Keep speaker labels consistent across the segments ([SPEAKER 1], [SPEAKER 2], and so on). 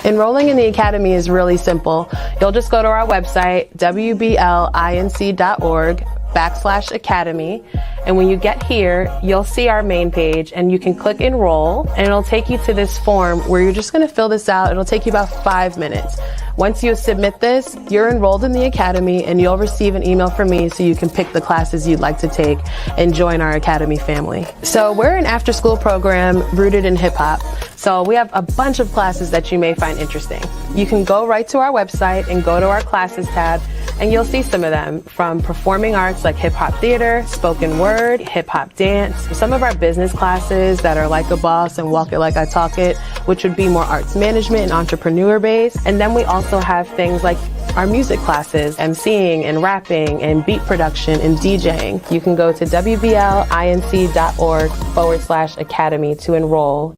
[SPEAKER 1] Enrolling in the Academy is really simple. You'll just go to our website, wblinc.org/academy. And when you get here, you'll see our main page and you can click enroll and it'll take you to this form where you're just going to fill this out. It'll take you about 5 minutes. Once you submit this, you're enrolled in the Academy and you'll receive an email from me so you can pick the classes you'd like to take and join our Academy family. So we're an after-school program rooted in hip-hop. So we have a bunch of classes that you may find interesting. You can go right to our website and go to our classes tab and you'll see some of them, from performing arts like hip-hop theater, spoken word, hip-hop dance, some of our business classes that are like a boss and walk it like I talk it, which would be more arts management and entrepreneur based. And then we also have things like our music classes, emceeing and rapping and beat production and DJing. You can go to wblinc.org/academy to enroll.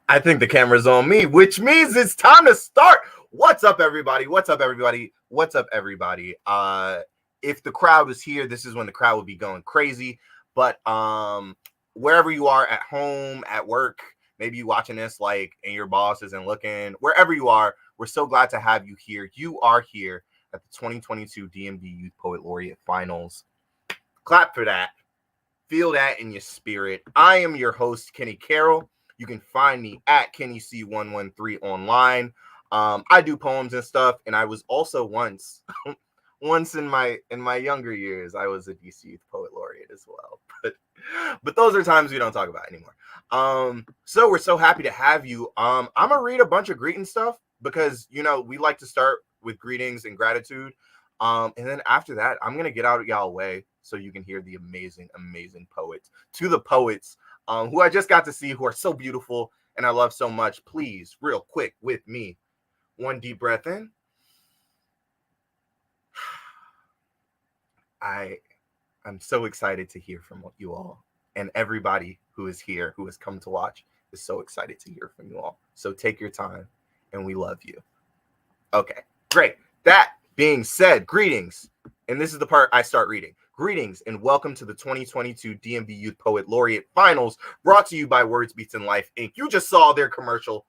[SPEAKER 2] I think the camera's on me, which means it's time to start. What's up, everybody? What's up, everybody? What's up, everybody? If the crowd was here, this is when the crowd would be going crazy. But wherever you are, at home, at work, maybe you watching this like and your boss isn't looking, wherever you are, we're so glad to have you here. You are here at the 2022 DMV Youth Poet Laureate Finals. Clap for that. Feel that in your spirit. I am your host, Kenny Carroll. You can find me at KennyC113 online. I do poems and stuff, and I was also once in my younger years, I was a DC Youth Poet Laureate as well. But those are times we don't talk about anymore. So we're so happy to have you. I'm gonna read a bunch of greeting stuff because we like to start with greetings and gratitude. And then after that, I'm gonna get out of y'all way so you can hear the amazing poets. To the poets who I just got to see, who are so beautiful and I love so much, please, real quick with me. One deep breath in. I'm so excited to hear from you all. And everybody who is here, who has come to watch, is so excited to hear from you all. So take your time, and we love you. Okay, great. That being said, greetings. And this is the part I start reading. Greetings and welcome to the 2022 DMV Youth Poet Laureate Finals, brought to you by Words Beats and Life, Inc. You just saw their commercial.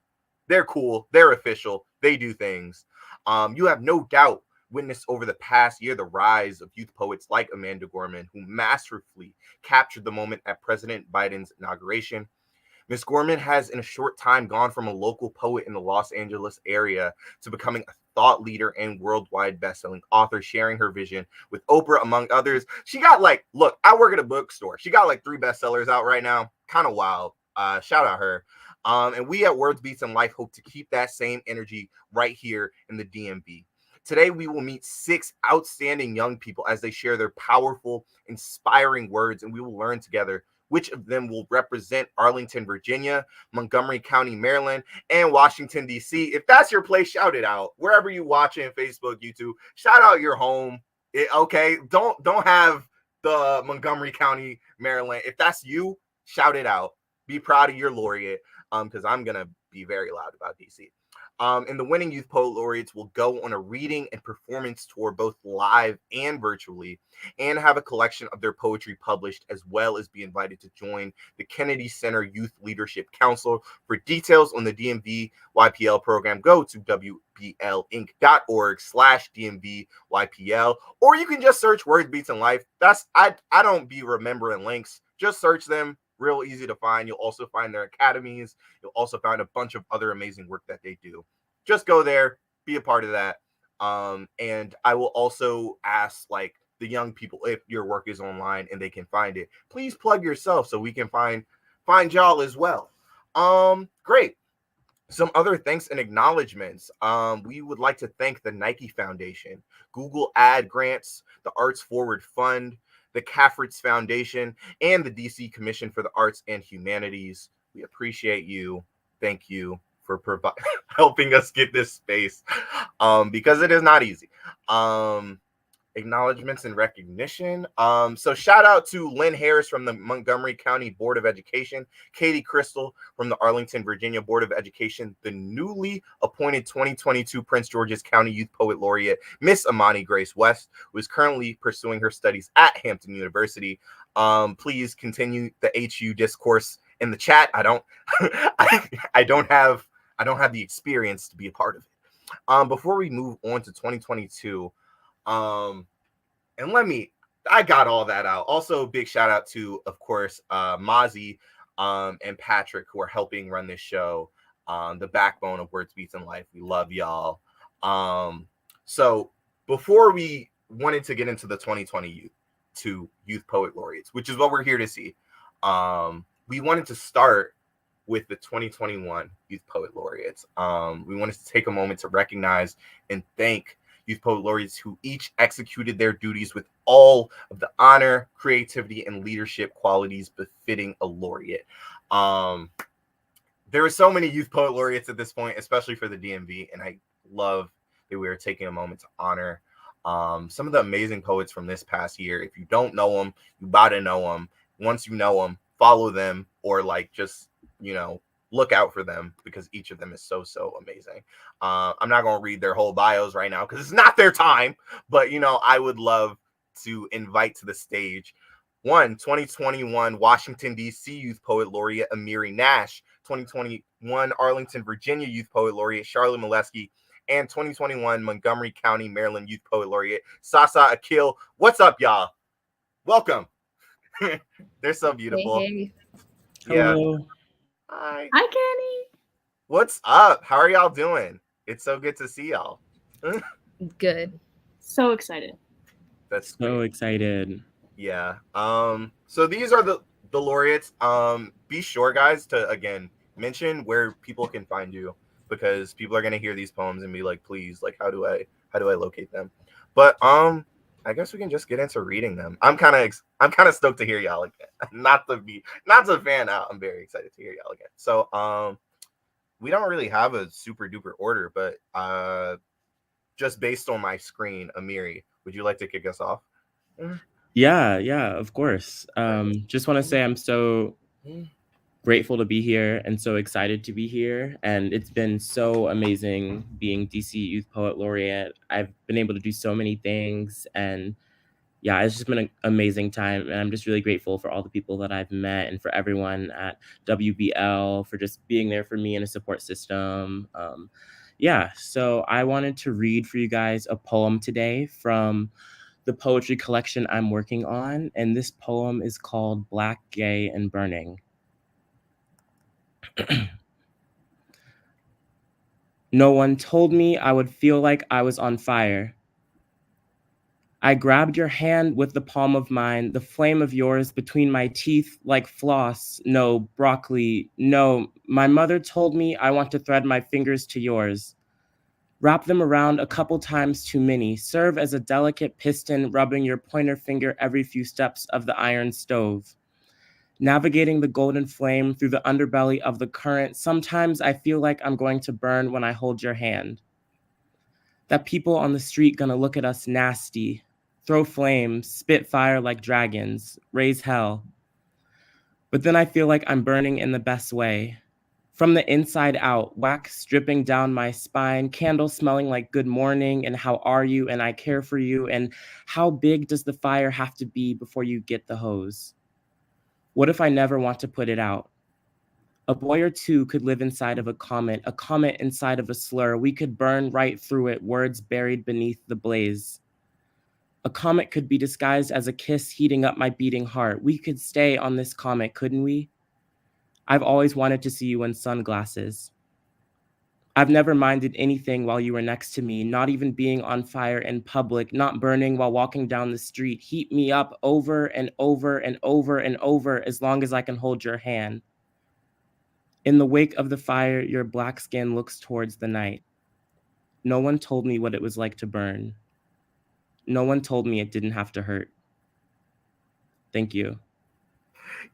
[SPEAKER 2] They're cool. They're official. They do things. You have no doubt witnessed over the past year the rise of youth poets like Amanda Gorman, who masterfully captured the moment at President Biden's inauguration. Ms. Gorman has in a short time gone from a local poet in the Los Angeles area to becoming a thought leader and worldwide best-selling author, sharing her vision with Oprah, among others. She got look, I work at a bookstore. She got 3 bestsellers out right now. Kind of wild. Shout out her. And we at Words Beats and Life hope to keep that same energy right here in the DMV. Today, we will meet 6 outstanding young people as they share their powerful, inspiring words, and we will learn together which of them will represent Arlington, Virginia, Montgomery County, Maryland, and Washington, D.C. If that's your place, shout it out. Wherever you watch it, Facebook, YouTube, shout out your home. Okay, don't have the Montgomery County, Maryland. If that's you, shout it out. Be proud of your laureate, because I'm going to be very loud about D.C. And the winning Youth Poet Laureates will go on a reading and performance tour, both live and virtually, and have a collection of their poetry published, as well as be invited to join the Kennedy Center Youth Leadership Council. For details on the DMV YPL program, go to wblinc.org/DMV YPL, or you can just search Words Beats and Life. I don't be remembering links. Just search them. Real easy to find. You'll also find their academies. You'll also find a bunch of other amazing work that they do. Just go there, be a part of that. And I will also ask the young people, if your work is online and they can find it, please plug yourself so we can find y'all as well. Great. Some other thanks and acknowledgments. We would like to thank the Nike Foundation, Google Ad Grants, the Arts Forward Fund, the Cafferts Foundation, and the DC Commission for the Arts and Humanities. We appreciate you. Thank you for helping us get this space, because it is not easy. Acknowledgments and recognition. So shout out to Lynn Harris from the Montgomery County Board of Education, Katie Crystal from the Arlington, Virginia Board of Education, the newly appointed 2022 Prince George's County Youth Poet Laureate, Miss Amani Grace West, who is currently pursuing her studies at Hampton University. Please continue the HU discourse in the chat. I don't I don't have the experience to be a part of it. Before we move on to 2022, and I got all that out. Also, big shout out to, of course, Mozzie and Patrick, who are helping run this show, the backbone of Words, Beats, and Life. We love y'all. So before we wanted to get into the 2022 Youth Poet Laureates, which is what we're here to see, we wanted to start with the 2021 Youth Poet Laureates. We wanted to take a moment to recognize and thank Youth Poet Laureates who each executed their duties with all of the honor, creativity, and leadership qualities befitting a laureate. There are so many Youth Poet Laureates at this point, especially for the DMV, and I love that we are taking a moment to honor some of the amazing poets from this past year. If you don't know them, you about to know them. Once you know them, follow them, or just look out for them, because each of them is so amazing. I'm not going to read their whole bios right now because it's not their time, but I would love to invite to the stage 2021 Washington, D.C. Youth Poet Laureate Amiri Nash, 2021 Arlington, Virginia Youth Poet Laureate Charlotte Molesky, and 2021 Montgomery County, Maryland Youth Poet Laureate Sasa Akil. What's up, y'all? Welcome. They're so beautiful.
[SPEAKER 3] Hey.
[SPEAKER 2] Yeah.
[SPEAKER 4] Hello.
[SPEAKER 3] Hi, Kenny.
[SPEAKER 2] What's up? How are y'all doing? It's so good to see y'all.
[SPEAKER 3] Good. So excited.
[SPEAKER 2] That's
[SPEAKER 4] so
[SPEAKER 2] great.
[SPEAKER 4] Excited.
[SPEAKER 2] Yeah. So these are the laureates. Be sure, guys, to again mention where people can find you, because people are gonna hear these poems and be like, please, how do I locate them? But I guess we can just get into reading them. I'm kind of stoked to hear y'all again. Not to fan out. I'm very excited to hear y'all again. So we don't really have a super duper order, but just based on my screen, Amiri, would you like to kick us off?
[SPEAKER 4] Yeah, of course. Just want to say I'm so grateful to be here and so excited to be here. And it's been so amazing being DC Youth Poet Laureate. I've been able to do so many things, and yeah, it's just been an amazing time. And I'm just really grateful for all the people that I've met and for everyone at WBL for just being there for me in a support system. So I wanted to read for you guys a poem today from the poetry collection I'm working on. And this poem is called Black, Gay, and Burning. No one told me I would feel like I was on fire. I grabbed your hand with the palm of mine, the flame of yours between my teeth like floss. No, broccoli. No, my mother told me I want to thread my fingers to yours. Wrap them around a couple times too many. Serve as a delicate piston, rubbing your pointer finger every few steps of the iron stove. Navigating the golden flame through the underbelly of the current, sometimes I feel like I'm going to burn when I hold your hand. That people on the street gonna look at us nasty, throw flames, spit fire like dragons, raise hell. But then I feel like I'm burning in the best way. From the inside out, wax dripping down my spine, candle smelling like good morning, and how are you, and I care for you, and how big does the fire have to be before you get the hose? What if I never want to put it out? A boy or two could live inside of a comet inside of a slur. We could burn right through it, words buried beneath the blaze. A comet could be disguised as a kiss heating up my beating heart. We could stay on this comet, couldn't we? I've always wanted to see you in sunglasses. I've never minded anything while you were next to me, not even being on fire in public, not burning while walking down the street. Heat me up over and over and over and over as long as I can hold your hand. In the wake of the fire, your black skin looks towards the night. No one told me what it was like to burn. No one told me it didn't have to hurt. Thank you.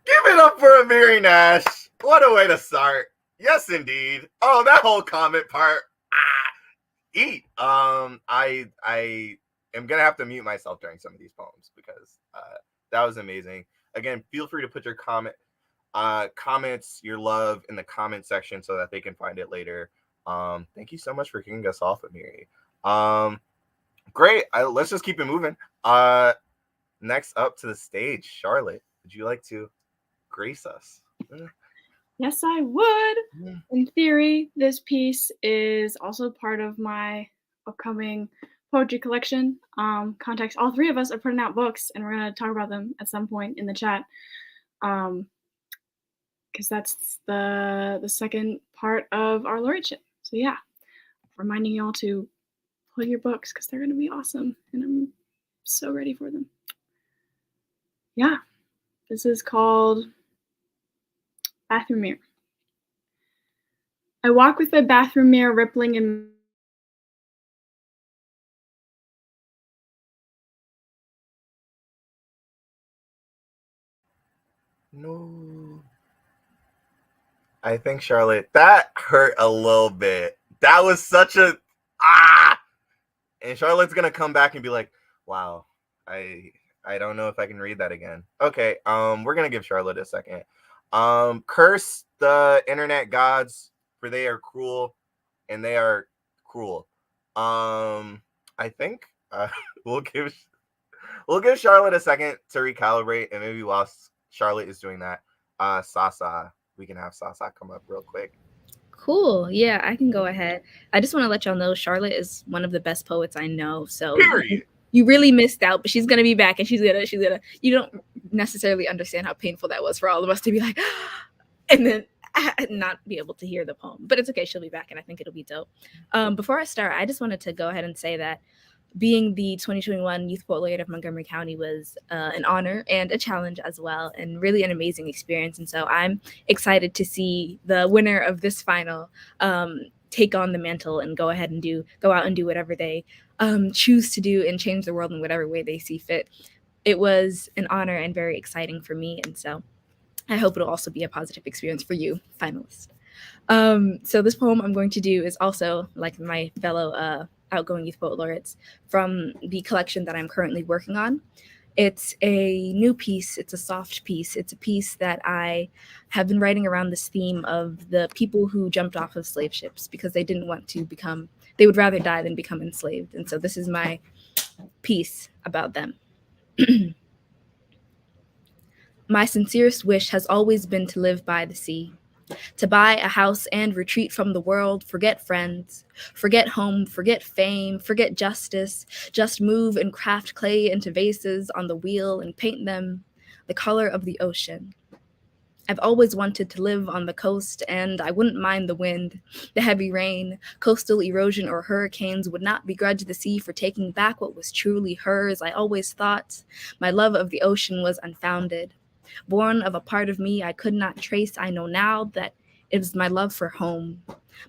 [SPEAKER 2] Give it up for Amiri Nash. What a way to start. Yes, indeed. Oh, that whole comment part. Eat. I am gonna have to mute myself during some of these poems because that was amazing. Again, feel free to put your comments, your love in the comment section so that they can find it later. Thank you so much for kicking us off, Amiri. Great. Let's just keep it moving. Next up to the stage, Charlotte. would you like to grace us?
[SPEAKER 3] Yes, I would. In theory, this piece is also part of my upcoming poetry collection. Context, all three of us are putting out books, and we're going to talk about them at some point in the chat. Because that's the second part of our laureateship. So yeah, reminding y'all to pull your books because they're going to be awesome, and I'm so ready for them. Yeah, this is called Bathroom Mirror. I walk with the bathroom mirror rippling in
[SPEAKER 2] No. I think, Charlotte, that hurt a little bit. That was such a and Charlotte's gonna come back and be like, wow, I don't know if I can read that again. Okay, we're gonna give Charlotte a second. Curse the internet gods, for they are cruel, and they are cruel. I think we'll give Charlotte a second to recalibrate, and maybe whilst Charlotte is doing that, Sasa, we can have Sasa come up real quick.
[SPEAKER 5] Cool. Yeah, I can go ahead. I just want to let y'all know Charlotte is one of the best poets I know. So
[SPEAKER 2] Period.
[SPEAKER 5] You really missed out, but she's gonna be back, and she's gonna. You don't necessarily understand how painful that was for all of us to be like, and then not be able to hear the poem. But it's okay. She'll be back, and I think it'll be dope. Before I start, I just wanted to go ahead and say that being the 2021 Youth Poet Laureate of Montgomery County was an honor and a challenge as well, and really an amazing experience. And so I'm excited to see the winner of this final take on the mantle and go out and do whatever they choose to do and change the world in whatever way they see fit. It was an honor and very exciting for me. And so I hope it'll also be a positive experience for you, finalists. So this poem I'm going to do is also, like my fellow outgoing Youth Poet Laureates, from the collection that I'm currently working on. It's a new piece. It's a soft piece. It's a piece that I have been writing around this theme of the people who jumped off of slave ships because they didn't want to they would rather die than become enslaved. And so this is my piece about them. My sincerest wish has always been to live by the sea, to buy a house and retreat from the world, forget friends, forget home, forget fame, forget justice, just move and craft clay into vases on the wheel and paint them the color of the ocean. I've always wanted to live on the coast, and I wouldn't mind the wind, the heavy rain, coastal erosion, or hurricanes would not begrudge the sea for taking back what was truly hers. I always thought my love of the ocean was unfounded. Born of a part of me I could not trace, I know now that it was my love for home,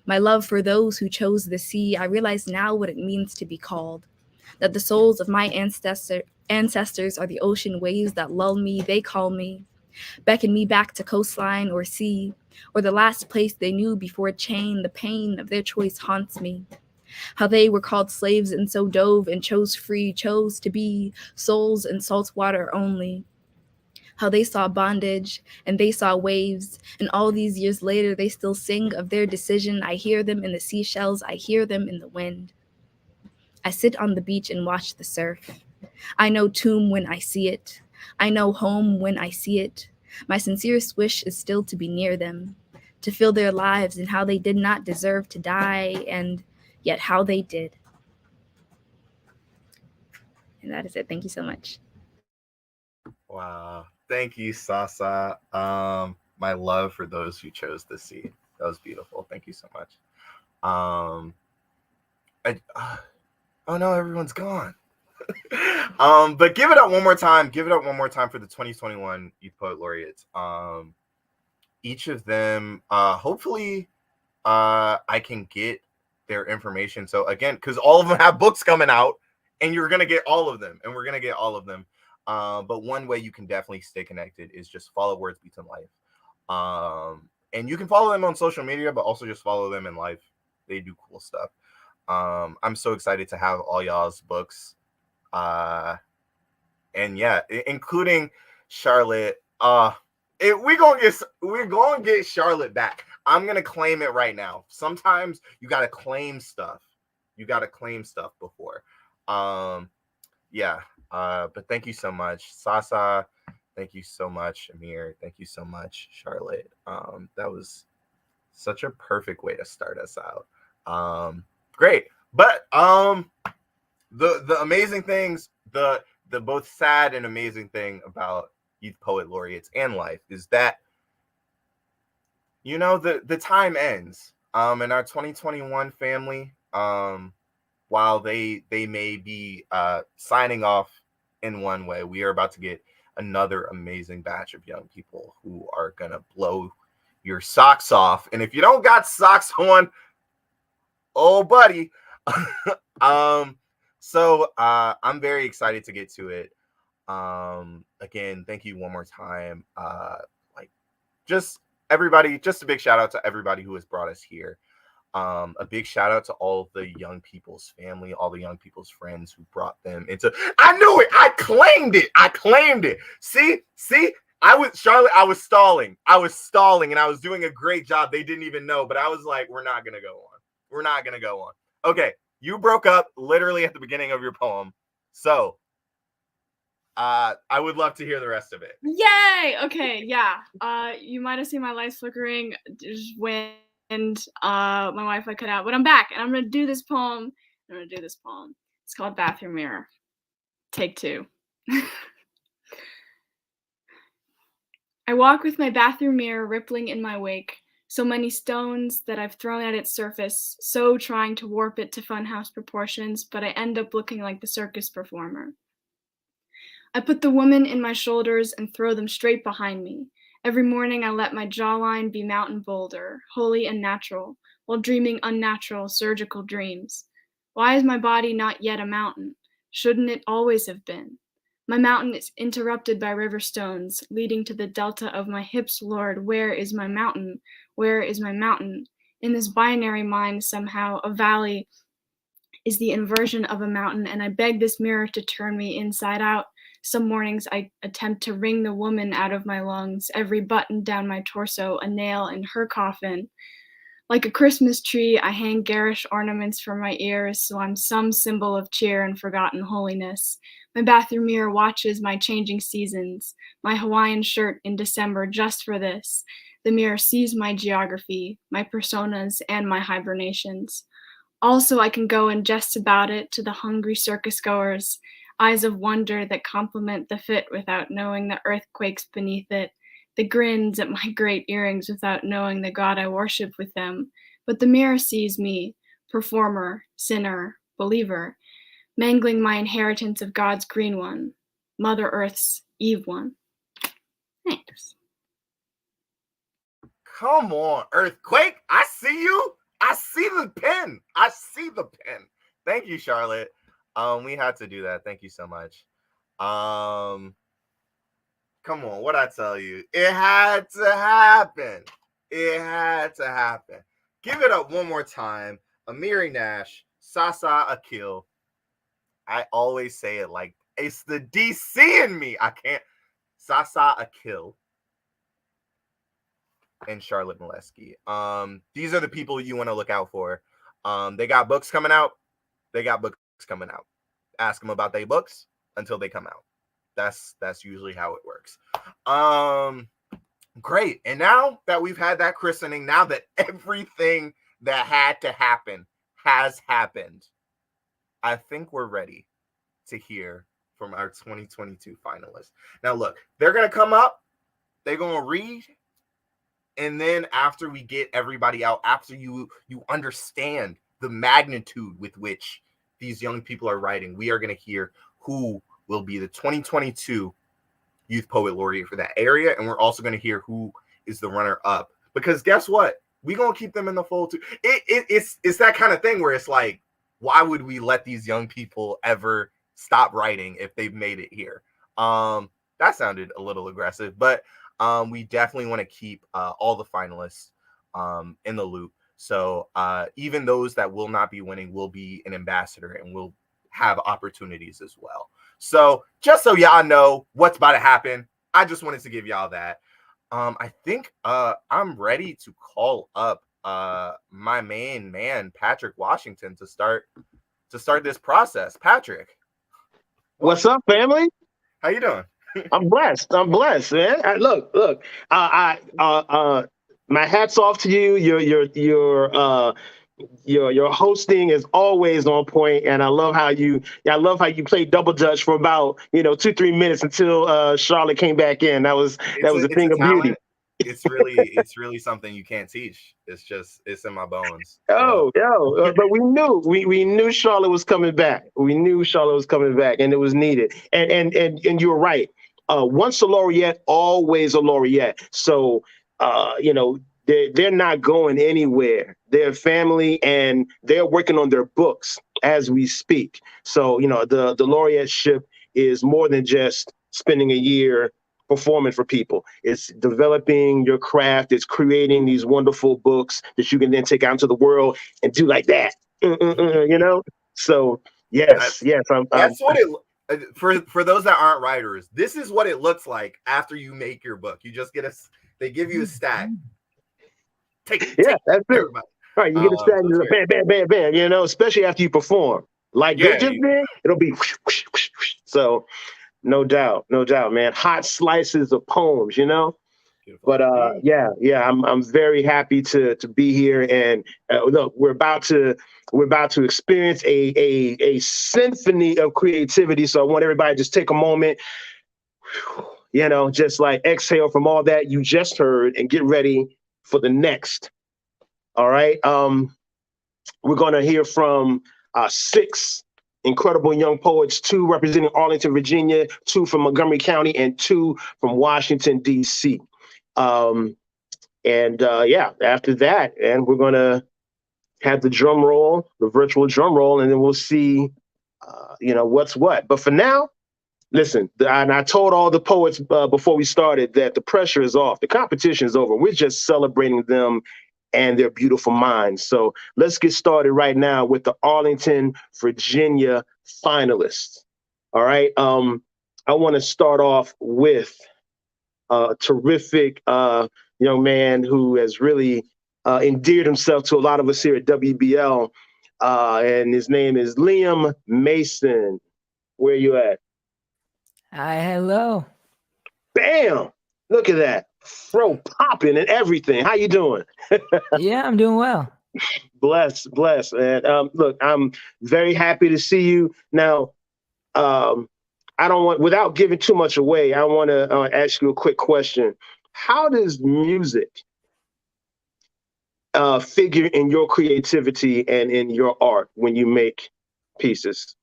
[SPEAKER 5] my love for those who chose the sea. I realize now what it means to be called, that the souls of my ancestors are the ocean waves that lull me, they call me, beckon me back to coastline or sea, or the last place they knew before chain. The pain of their choice haunts me. How they were called slaves and so dove and chose free, chose to be souls in salt water only. How they saw bondage and they saw waves, and all these years later they still sing of their decision. I hear them in the seashells, I hear them in the wind. I sit on the beach and watch the surf. I know tomb when I see it. I know home when I see it. My sincerest wish is still to be near them, to feel their lives and how they did not deserve to die, and yet how they did. And that is it. Thank you so much.
[SPEAKER 2] Wow. Thank you, Sasa. My love for those who chose the sea. That was beautiful. Thank you so much. Oh no, everyone's gone. But give it up one more time. Give it up one more time for the 2021 Youth Poet Laureates. Each of them, hopefully, I can get their information. So again, because all of them have books coming out, and you're gonna get all of them, and we're gonna get all of them. But one way you can definitely stay connected is just follow Words Beats in Life. And you can follow them on social media, but also just follow them in life. They do cool stuff. I'm so excited to have all y'all's books. And yeah, including Charlotte. We're gonna get Charlotte back. I'm gonna claim it right now. Sometimes you gotta claim stuff. You gotta claim stuff before. Yeah. But thank you so much, Sasa. Thank you so much, Amir. Thank you so much, Charlotte. That was such a perfect way to start us out. Great. But the amazing things, the both sad and amazing thing about Youth Poet Laureates and life is that, you know, the time ends. And our 2021 family, while they may be signing off in one way, we are about to get another amazing batch of young people who are gonna blow your socks off. And if you don't got socks on, oh buddy. So I'm very excited to get to it. Again, thank you one more time. Like, just everybody, just a big shout out to everybody who has brought us here. A big shout out to all the young people's family, all the young people's friends who brought them into. I knew it. I claimed it. See, I was stalling, and I was doing a great job. They didn't even know, but I was like, we're not gonna go on. Okay, you broke up literally at the beginning of your poem, so I would love to hear the rest of it.
[SPEAKER 3] Yay! Okay, yeah. You might have seen my lights flickering just when my Wi-Fi cut out, but I'm back, and I'm gonna do this poem. It's called Bathroom Mirror. Take 2. I walk with my bathroom mirror rippling in my wake, so many stones that I've thrown at its surface, so trying to warp it to funhouse proportions, but I end up looking like the circus performer. I put the woman in my shoulders and throw them straight behind me. Every morning I let my jawline be mountain boulder, holy and natural, while dreaming unnatural, surgical dreams. Why is my body not yet a mountain? Shouldn't it always have been? My mountain is interrupted by river stones, leading to the delta of my hips, Lord. Where is my mountain? Where is my mountain? In this binary mind, somehow, a valley is the inversion of a mountain, and I beg this mirror to turn me inside out. Some mornings I attempt to wring the woman out of my lungs, every button down my torso, a nail in her coffin. Like a Christmas tree, I hang garish ornaments from my ears, so I'm some symbol of cheer and forgotten holiness. My bathroom mirror watches my changing seasons, my Hawaiian shirt in December just for this. The mirror sees my geography, my personas, and my hibernations. Also, I can go and jest about it to the hungry circus goers, eyes of wonder that complement the fit without knowing the earthquakes beneath it, the grins at my great earrings without knowing the God I worship with them. But the mirror sees me, performer, sinner, believer, mangling my inheritance of God's green one, Mother Earth's Eve one. Thanks.
[SPEAKER 2] Come on, Earthquake. I see you. I see the pen. Thank you, Charlotte. We had to do that. Thank you so much. Come on, what I tell you? It had to happen. Give it up one more time. Amiri Nash, Sasa Akil. I always say it like it's the DC in me. I can't. Sasa Akil and Charlotte Molesky. These are the people you want to look out for. They got books coming out. Ask them about their books until they come out. That's usually how it works. Great. And now that we've had that christening, now that everything that had to happen has happened, I think we're ready to hear from our 2022 finalists. Now, look, they're going to come up, they're going to read, and then after we get everybody out, after you understand the magnitude with which these young people are writing, we are going to hear who will be the 2022 Youth Poet Laureate for that area, and we're also going to hear who is the runner-up. Because guess what? We're going to keep them in the fold, too. It's that kind of thing where it's like, why would we let these young people ever stop writing if they've made it here? That sounded a little aggressive, but we definitely want to keep all the finalists in the loop. So even those that will not be winning will be an ambassador and will have opportunities as well. So just so y'all know what's about to happen, I just wanted to give y'all that. I think I'm ready to call up my main man, Patrick Washington, to start this process. Patrick.
[SPEAKER 6] What's up, family?
[SPEAKER 2] How you doing?
[SPEAKER 6] I'm blessed. I'm blessed, man. Look. My hats off to you. Your hosting is always on point, and I love how you played double dutch for about 2-3 minutes until Charlotte came back in. That was a
[SPEAKER 2] It's
[SPEAKER 6] thing
[SPEAKER 2] a
[SPEAKER 6] of beauty.
[SPEAKER 2] talent. It's really something you can't teach. It's in my bones.
[SPEAKER 6] But we knew Charlotte was coming back. We knew Charlotte was coming back, and it was needed. And you were right. Once a laureate, always a laureate. So they're not going anywhere. They're family, and they're working on their books as we speak. So the laureateship is more than just spending a year performing for people. It's developing your craft. It's creating these wonderful books that you can then take out into the world and do like that. So yes.
[SPEAKER 2] That's what it for those that aren't writers. This is what it looks like after you make your book. You just they give you a stack. Take
[SPEAKER 6] that's it.
[SPEAKER 2] Everybody.
[SPEAKER 6] All right, you get a stack, bam, bam, bam, bam. Especially after you perform like they just did. It'll be whoosh, whoosh, whoosh, whoosh. So. No doubt, man. Hot slices of poems, Beautiful. But I'm very happy to be here, and look, we're about to experience a symphony of creativity. So I want everybody to just take a moment, just like exhale from all that you just heard, and get ready for the next. All right, we're gonna hear from 6 incredible young poets, 2 representing Arlington, Virginia, 2 from Montgomery County, and 2 from Washington, D.C. After that, and we're going to have the drum roll, the virtual drum roll, and then we'll see, what's what. But for now, listen, and I told all the poets before we started that the pressure is off. The competition is over. We're just celebrating them and their beautiful minds. So let's get started right now with the Arlington, Virginia finalists. All right. I want to start off with a terrific young man who has really endeared himself to a lot of us here at WBL. And his name is Liam Mason. Where you at?
[SPEAKER 7] Hi, hello.
[SPEAKER 6] Bam! Look at that. Fro popping and everything. How you doing?
[SPEAKER 7] Yeah, I'm doing well.
[SPEAKER 6] Bless, man. Look, I'm very happy to see you. Now, I don't want, without giving too much away, I want to ask you a quick question. How does music figure in your creativity and in your art when you make pieces?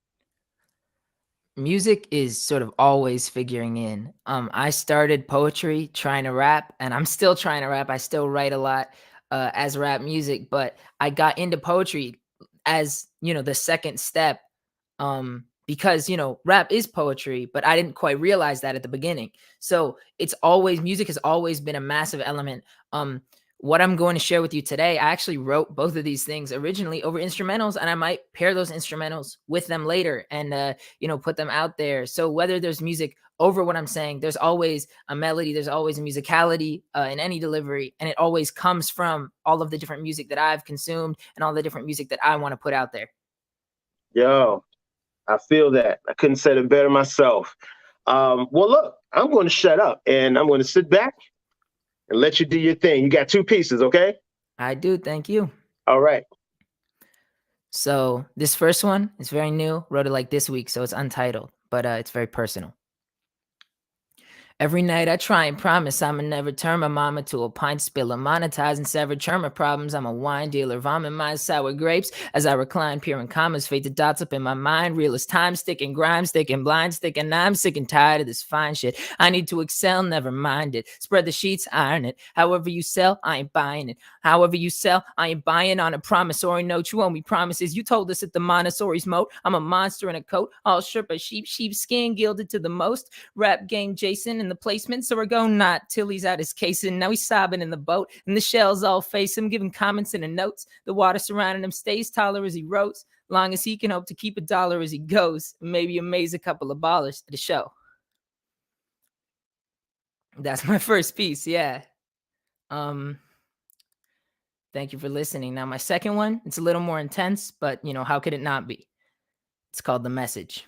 [SPEAKER 7] Music is sort of always figuring in. I started poetry trying to rap, and I'm still trying to rap. I still write a lot as rap music, but I got into poetry as, the second step because, rap is poetry, but I didn't quite realize that at the beginning. So music has always been a massive element. What I'm going to share with you today, I actually wrote both of these things originally over instrumentals, and I might pair those instrumentals with them later and, put them out there. So whether there's music over what I'm saying, there's always a melody, there's always a musicality in any delivery, and it always comes from all of the different music that I've consumed and all the different music that I want to put out there.
[SPEAKER 6] Yo, I feel that. I couldn't say it better myself. Well, look, I'm going to shut up, and I'm going to sit back and let you do your thing. You got 2 pieces, okay?
[SPEAKER 7] I do. Thank you.
[SPEAKER 6] All right.
[SPEAKER 7] So this first one is very new. Wrote it like this week, so it's untitled, but it's very personal. Every night I try and promise I'ma never turn my mama to a pint spiller, monetizing severed term problems. I'm a wine dealer, vomit my sour grapes as I recline, peering commas, fade the dots up in my mind. Real as time, sticking grime, sticking blind, sticking. I'm sick and tired of this fine shit. I need to excel, never mind it. Spread the sheets, iron it. However you sell, I ain't buying it. However you sell, I ain't buying on a promissory note. You owe me promises. You told us at the Montessori's moat. I'm a monster in a coat, all stripped of sheepskin, gilded to the most. Rap game Jason in the placement, so we're going not till he's out his casing. Now he's sobbing in the boat, and the shells all face him, giving comments in the notes. The water surrounding him stays taller as he rows, long as he can hope to keep $1 as he goes. Maybe amaze a couple of ballers at the show. That's my first piece, yeah. Thank you for listening. Now my second one, it's a little more intense, but how could it not be? It's called The Message.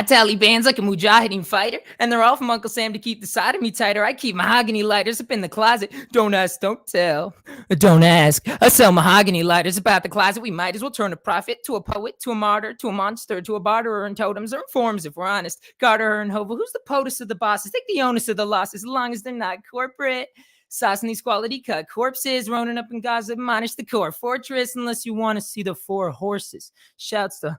[SPEAKER 7] I tally bands like a mujahideen fighter, and they're all from Uncle Sam to keep the side of me tighter. I keep mahogany lighters up in the closet. Don't ask, don't tell. Don't ask. I sell mahogany lighters about the closet. We might as well turn a prophet to a poet, to a martyr, to a monster, to a barterer and totems or forms if we're honest. Carter and Hovel, who's the POTUS of the bosses? Take the onus of the losses as long as they're not corporate. Saucing these quality cut corpses, running up in Gaza, admonish the core fortress, unless you want to see the 4 horses. Shouts to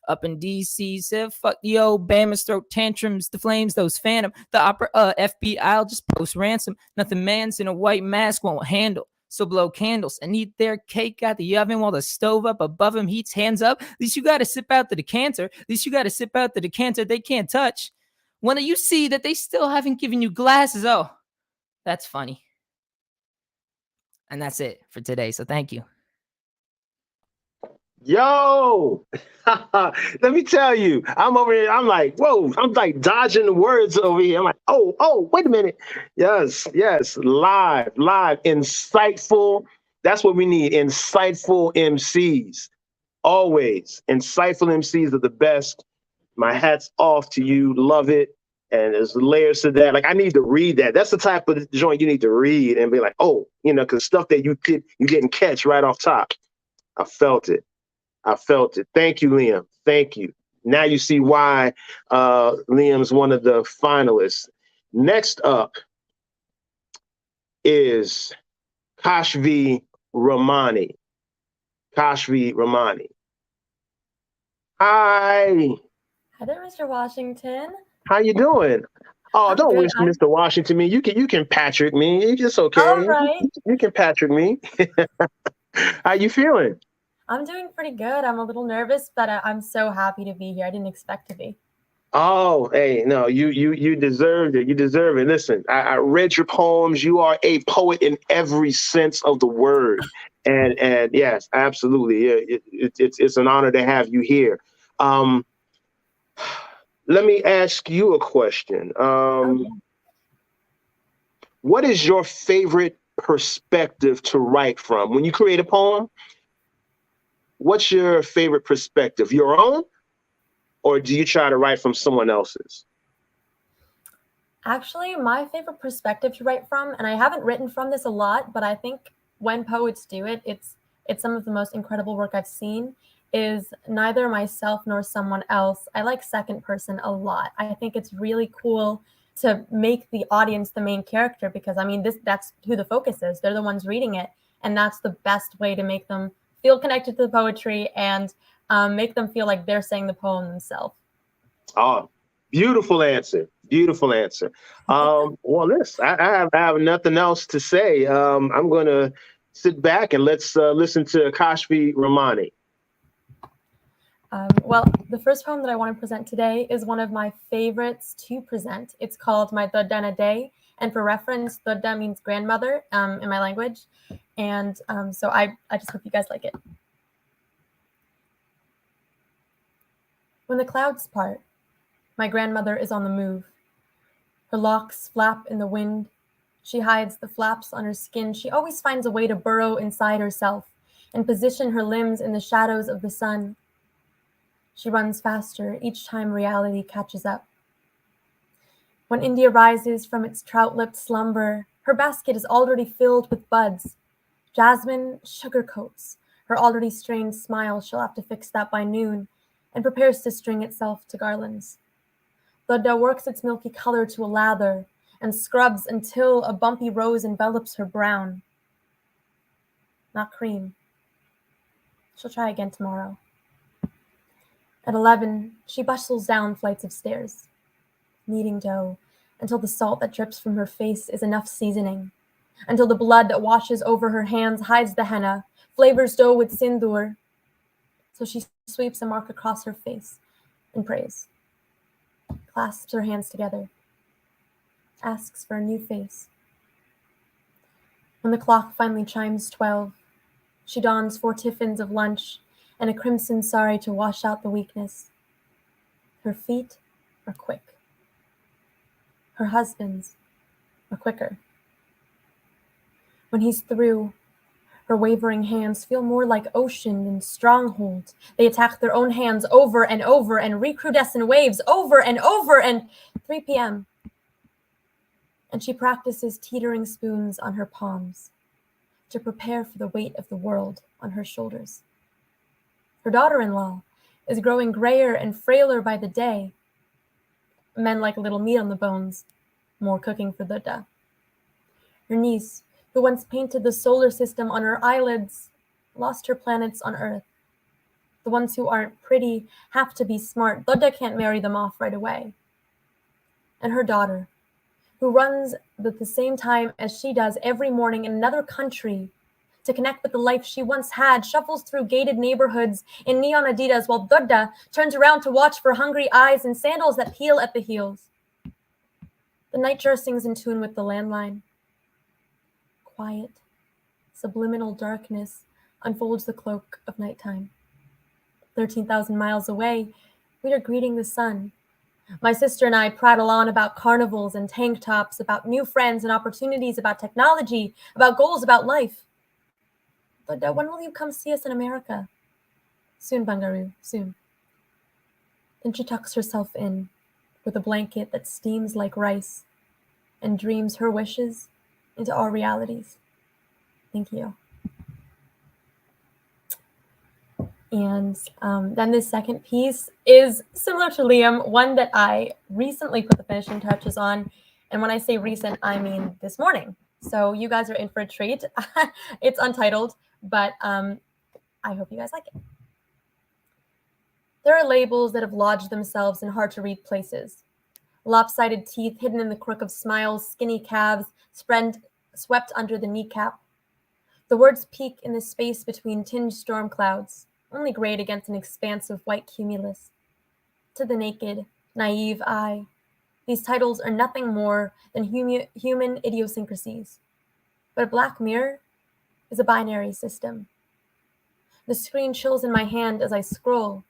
[SPEAKER 7] up in DC, said fuck the old Bama's throat tantrums, the flames, those phantom, the opera, FBI will just post ransom. Nothing man's in a white mask won't handle. So blow candles and eat their cake at the oven while the stove up above him heats hands up. At least you got to sip out the decanter. At least you got to sip out the decanter they can't touch. When you see that they still haven't given you glasses, oh, that's funny. And that's it for today. So thank you.
[SPEAKER 6] Yo, let me tell you, I'm over here. I'm like, whoa, I'm like dodging the words over here. I'm like, oh, wait a minute. Yes, live, insightful. That's what we need. Insightful MCs. Always. Insightful MCs are the best. My hat's off to you. Love it. And there's layers to that. Like, I need to read that. That's the type of joint you need to read and be like, oh, because stuff that you didn't catch right off top. I felt it. Thank you, Liam. Thank you. Now you see why Liam's one of the finalists. Next up is Kashvi Romani. Kashvi Romani. Hi.
[SPEAKER 8] Hi there, Mr. Washington.
[SPEAKER 6] How you doing? Oh,
[SPEAKER 8] I'm
[SPEAKER 6] don't
[SPEAKER 8] good.
[SPEAKER 6] wish Mr. Washington me. You can Patrick me. It's okay.
[SPEAKER 8] All right.
[SPEAKER 6] You can Patrick me. How you feeling?
[SPEAKER 8] I'm doing pretty good. I'm a little nervous, but I'm so happy to be here. I didn't expect to be.
[SPEAKER 6] Oh, hey, no, you deserved it. You deserve it. Listen, I read your poems. You are a poet in every sense of the word. And yes, absolutely. It's an honor to have you here. Let me ask you a question.
[SPEAKER 8] Okay.
[SPEAKER 6] What is your favorite perspective to write from? When you create a poem, what's your favorite perspective? Your own? Or do you try to write from someone else's?
[SPEAKER 8] Actually, my favorite perspective to write from, and I haven't written from this a lot, but I think when poets do it, it's some of the most incredible work I've seen, is neither myself nor someone else. I like second person a lot. I think it's really cool to make the audience the main character because, I mean, that's who the focus is. They're the ones reading it, and that's the best way to make them feel connected to the poetry and make them feel like they're saying the poem themselves.
[SPEAKER 6] Oh, beautiful answer. Beautiful answer. Well, listen, I have nothing else to say. I'm going to sit back and let's listen to Kashvi Romani.
[SPEAKER 8] Well, the first poem that I want to present today is one of my favorites to present. It's called My Dodda Na Day. And for reference, Dodda means grandmother in my language. And so I just hope you guys like it. When the clouds part, my grandmother is on the move. Her locks flap in the wind. She hides the flaps on her skin. She always finds a way to burrow inside herself and position her limbs in the shadows of the sun. She runs faster each time reality catches up. When India rises from its trout-lipped slumber, her basket is already filled with buds. Jasmine sugarcoats her already strained smile. She'll have to fix that by noon, and prepares to string itself to garlands. Dodda works its milky color to a lather and scrubs until a bumpy rose envelops her brown. Not cream. She'll try again tomorrow. At 11, she bustles down flights of stairs, kneading dough until the salt that drips from her face is enough seasoning, until the blood that washes over her hands hides the henna, flavors dough with sindoor. So she sweeps a mark across her face and prays, clasps her hands together, asks for a new face. When the clock finally chimes 12, she dons 4 tiffins of lunch and a crimson sari to wash out the weakness. Her feet are quick. Her husband's are quicker. When he's through, Her wavering hands feel more like ocean than stronghold. They attack their own hands over and over and recrudescent waves over and over and 3 p.m. And she practices teetering spoons on her palms to prepare for the weight of the world on her shoulders. Her daughter-in-law is growing grayer and frailer by the day. Men like a little meat on the bones, more cooking for Dada. Her niece, who once painted the solar system on her eyelids, lost her planets on Earth. The ones who aren't pretty have to be smart. Dada can't marry them off right away. And her daughter, who runs at the same time as she does every morning in another country to connect with the life she once had, shuffles through gated neighborhoods in neon Adidas while Dada turns around to watch for hungry eyes in sandals that peel at the heels. The nightjar sings in tune with the landline. Quiet, subliminal darkness unfolds the cloak of nighttime. 13,000 miles away, we are greeting the sun. My sister and I prattle on about carnivals and tank tops, about new friends and opportunities, about technology, about goals, about life. But when will you come see us in America? Soon, Bangaru, soon. Then she tucks herself in with a blanket that steams like rice and dreams her wishes into our realities. Thank you. And then the second piece is similar to Liam, one that I recently put the finishing touches on. And when I say recent, I mean this morning. So you guys are in for a treat. It's untitled, but I hope you guys like it. There are labels that have lodged themselves in hard-to-read places. Lopsided teeth hidden in the crook of smiles, skinny calves swept under the kneecap. The words peak in the space between tinged storm clouds, only grayed against an expanse of white cumulus. To the naked, naive eye, these titles are nothing more than human idiosyncrasies. But a black mirror is a binary system. The screen chills in my hand as I scroll,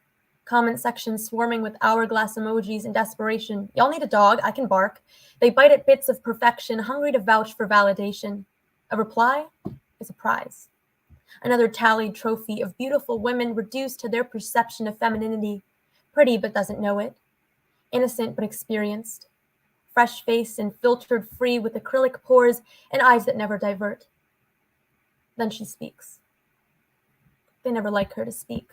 [SPEAKER 8] comment sections swarming with hourglass emojis in desperation. Y'all need a dog, I can bark. They bite at bits of perfection, hungry to vouch for validation. A reply is a prize. Another tallied trophy of beautiful women reduced to their perception of femininity, pretty but doesn't know it, innocent but experienced, fresh-faced and filtered free with acrylic pores and eyes that never divert. Then she speaks. They never like her to speak.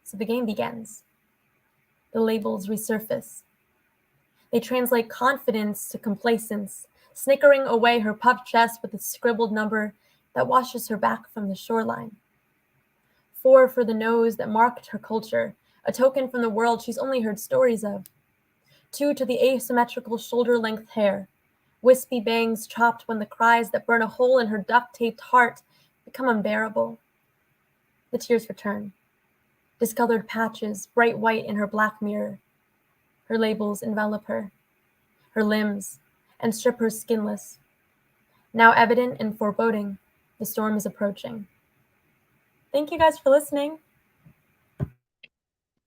[SPEAKER 8] So the game begins. The labels resurface. They translate confidence to complacence, snickering away her puffed chest with a scribbled number that washes her back from the shoreline. 4 for the nose that marked her culture, a token from the world she's only heard stories of. 2 to the asymmetrical shoulder-length hair, wispy bangs chopped when the cries that burn a hole in her duct-taped heart become unbearable. The tears return. Discolored patches, bright white in her black mirror. Her labels envelop her limbs, and strip her skinless. Now evident and foreboding, the storm is approaching. Thank you guys for listening.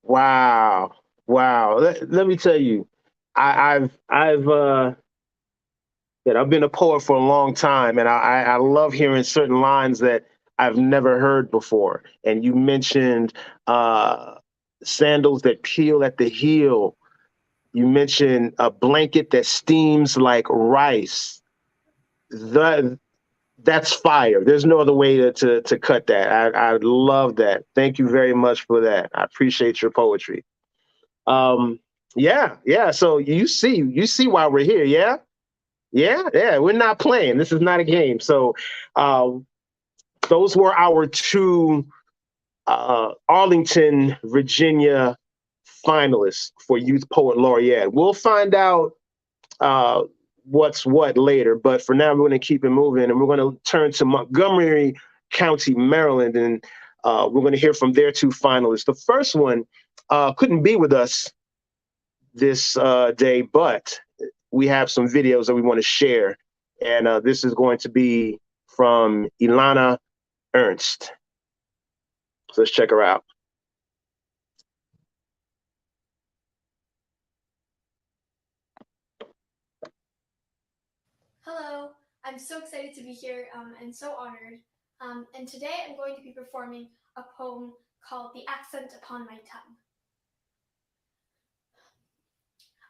[SPEAKER 6] Wow. Let me tell you, I've been a poet for a long time, and I love hearing certain lines that I've never heard before. And you mentioned sandals that peel at the heel. You mentioned a blanket that steams like rice. That's fire. There's no other way to cut that. I love that. Thank you very much for that. I appreciate your poetry. Yeah. So you see why we're here. Yeah. We're not playing. This is not a game. So those were our 2 Arlington, Virginia finalists for Youth Poet Laureate. We'll find out what's what later, but for now, we're going to keep it moving, and we're going to turn to Montgomery County, Maryland, and we're going to hear from their 2 finalists. The first one couldn't be with us this day, but we have some videos that we want to share, and this is going to be from Ilana Ernst. So let's check her out.
[SPEAKER 9] Hello, I'm so excited to be here and so honored. And today I'm going to be performing a poem called The Accent Upon My Tongue.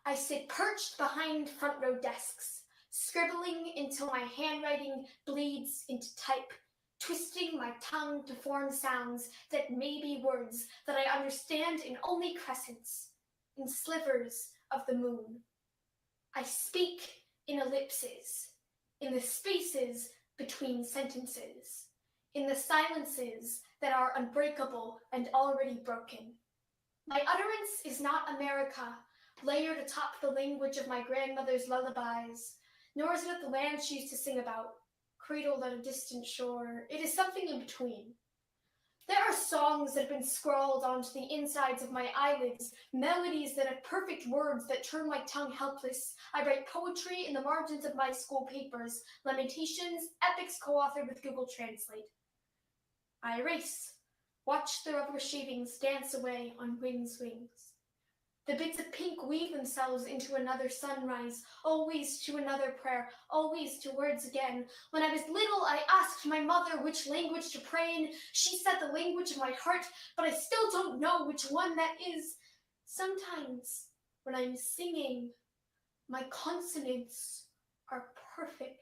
[SPEAKER 9] I sit perched behind front row desks, scribbling until my handwriting bleeds into type, twisting my tongue to form sounds that may be words that I understand in only crescents, in slivers of the moon. I speak in ellipses, in the spaces between sentences, in the silences that are unbreakable and already broken. My utterance is not America, layered atop the language of my grandmother's lullabies, nor is it the land she used to sing about, cradled on a distant shore. It is something in between. There are songs that have been scrawled onto the insides of my eyelids, melodies that have perfect words that turn my tongue helpless. I write poetry in the margins of my school papers, lamentations, epics co-authored with Google Translate. I erase, watch the rubber shavings dance away on wind's wings. The bits of pink weave themselves into another sunrise, always to another prayer, always to words again. When I was little, I asked my mother which language to pray in. She said the language of my heart, but I still don't know which one that is. Sometimes, when I'm singing, my consonants are perfect.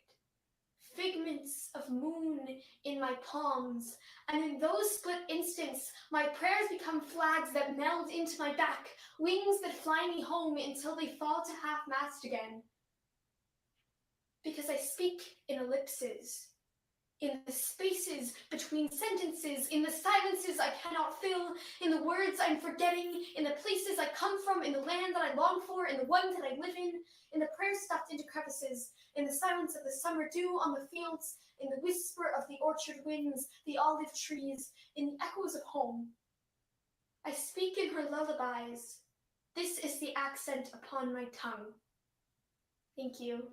[SPEAKER 9] Figments of moon in my palms, and in those split instants, my prayers become flags that meld into my back, wings that fly me home until they fall to half-mast again. Because I speak in ellipses, in the spaces between sentences, in the silences I cannot fill, in the words I'm forgetting, in the places I come from, in the land that I long for, in the one that I live in the prayers stuffed into crevices, in the silence of the summer dew on the fields, in the whisper of the orchard winds, the olive trees, in the echoes of home. I speak in her lullabies. This is the accent upon my tongue. Thank you.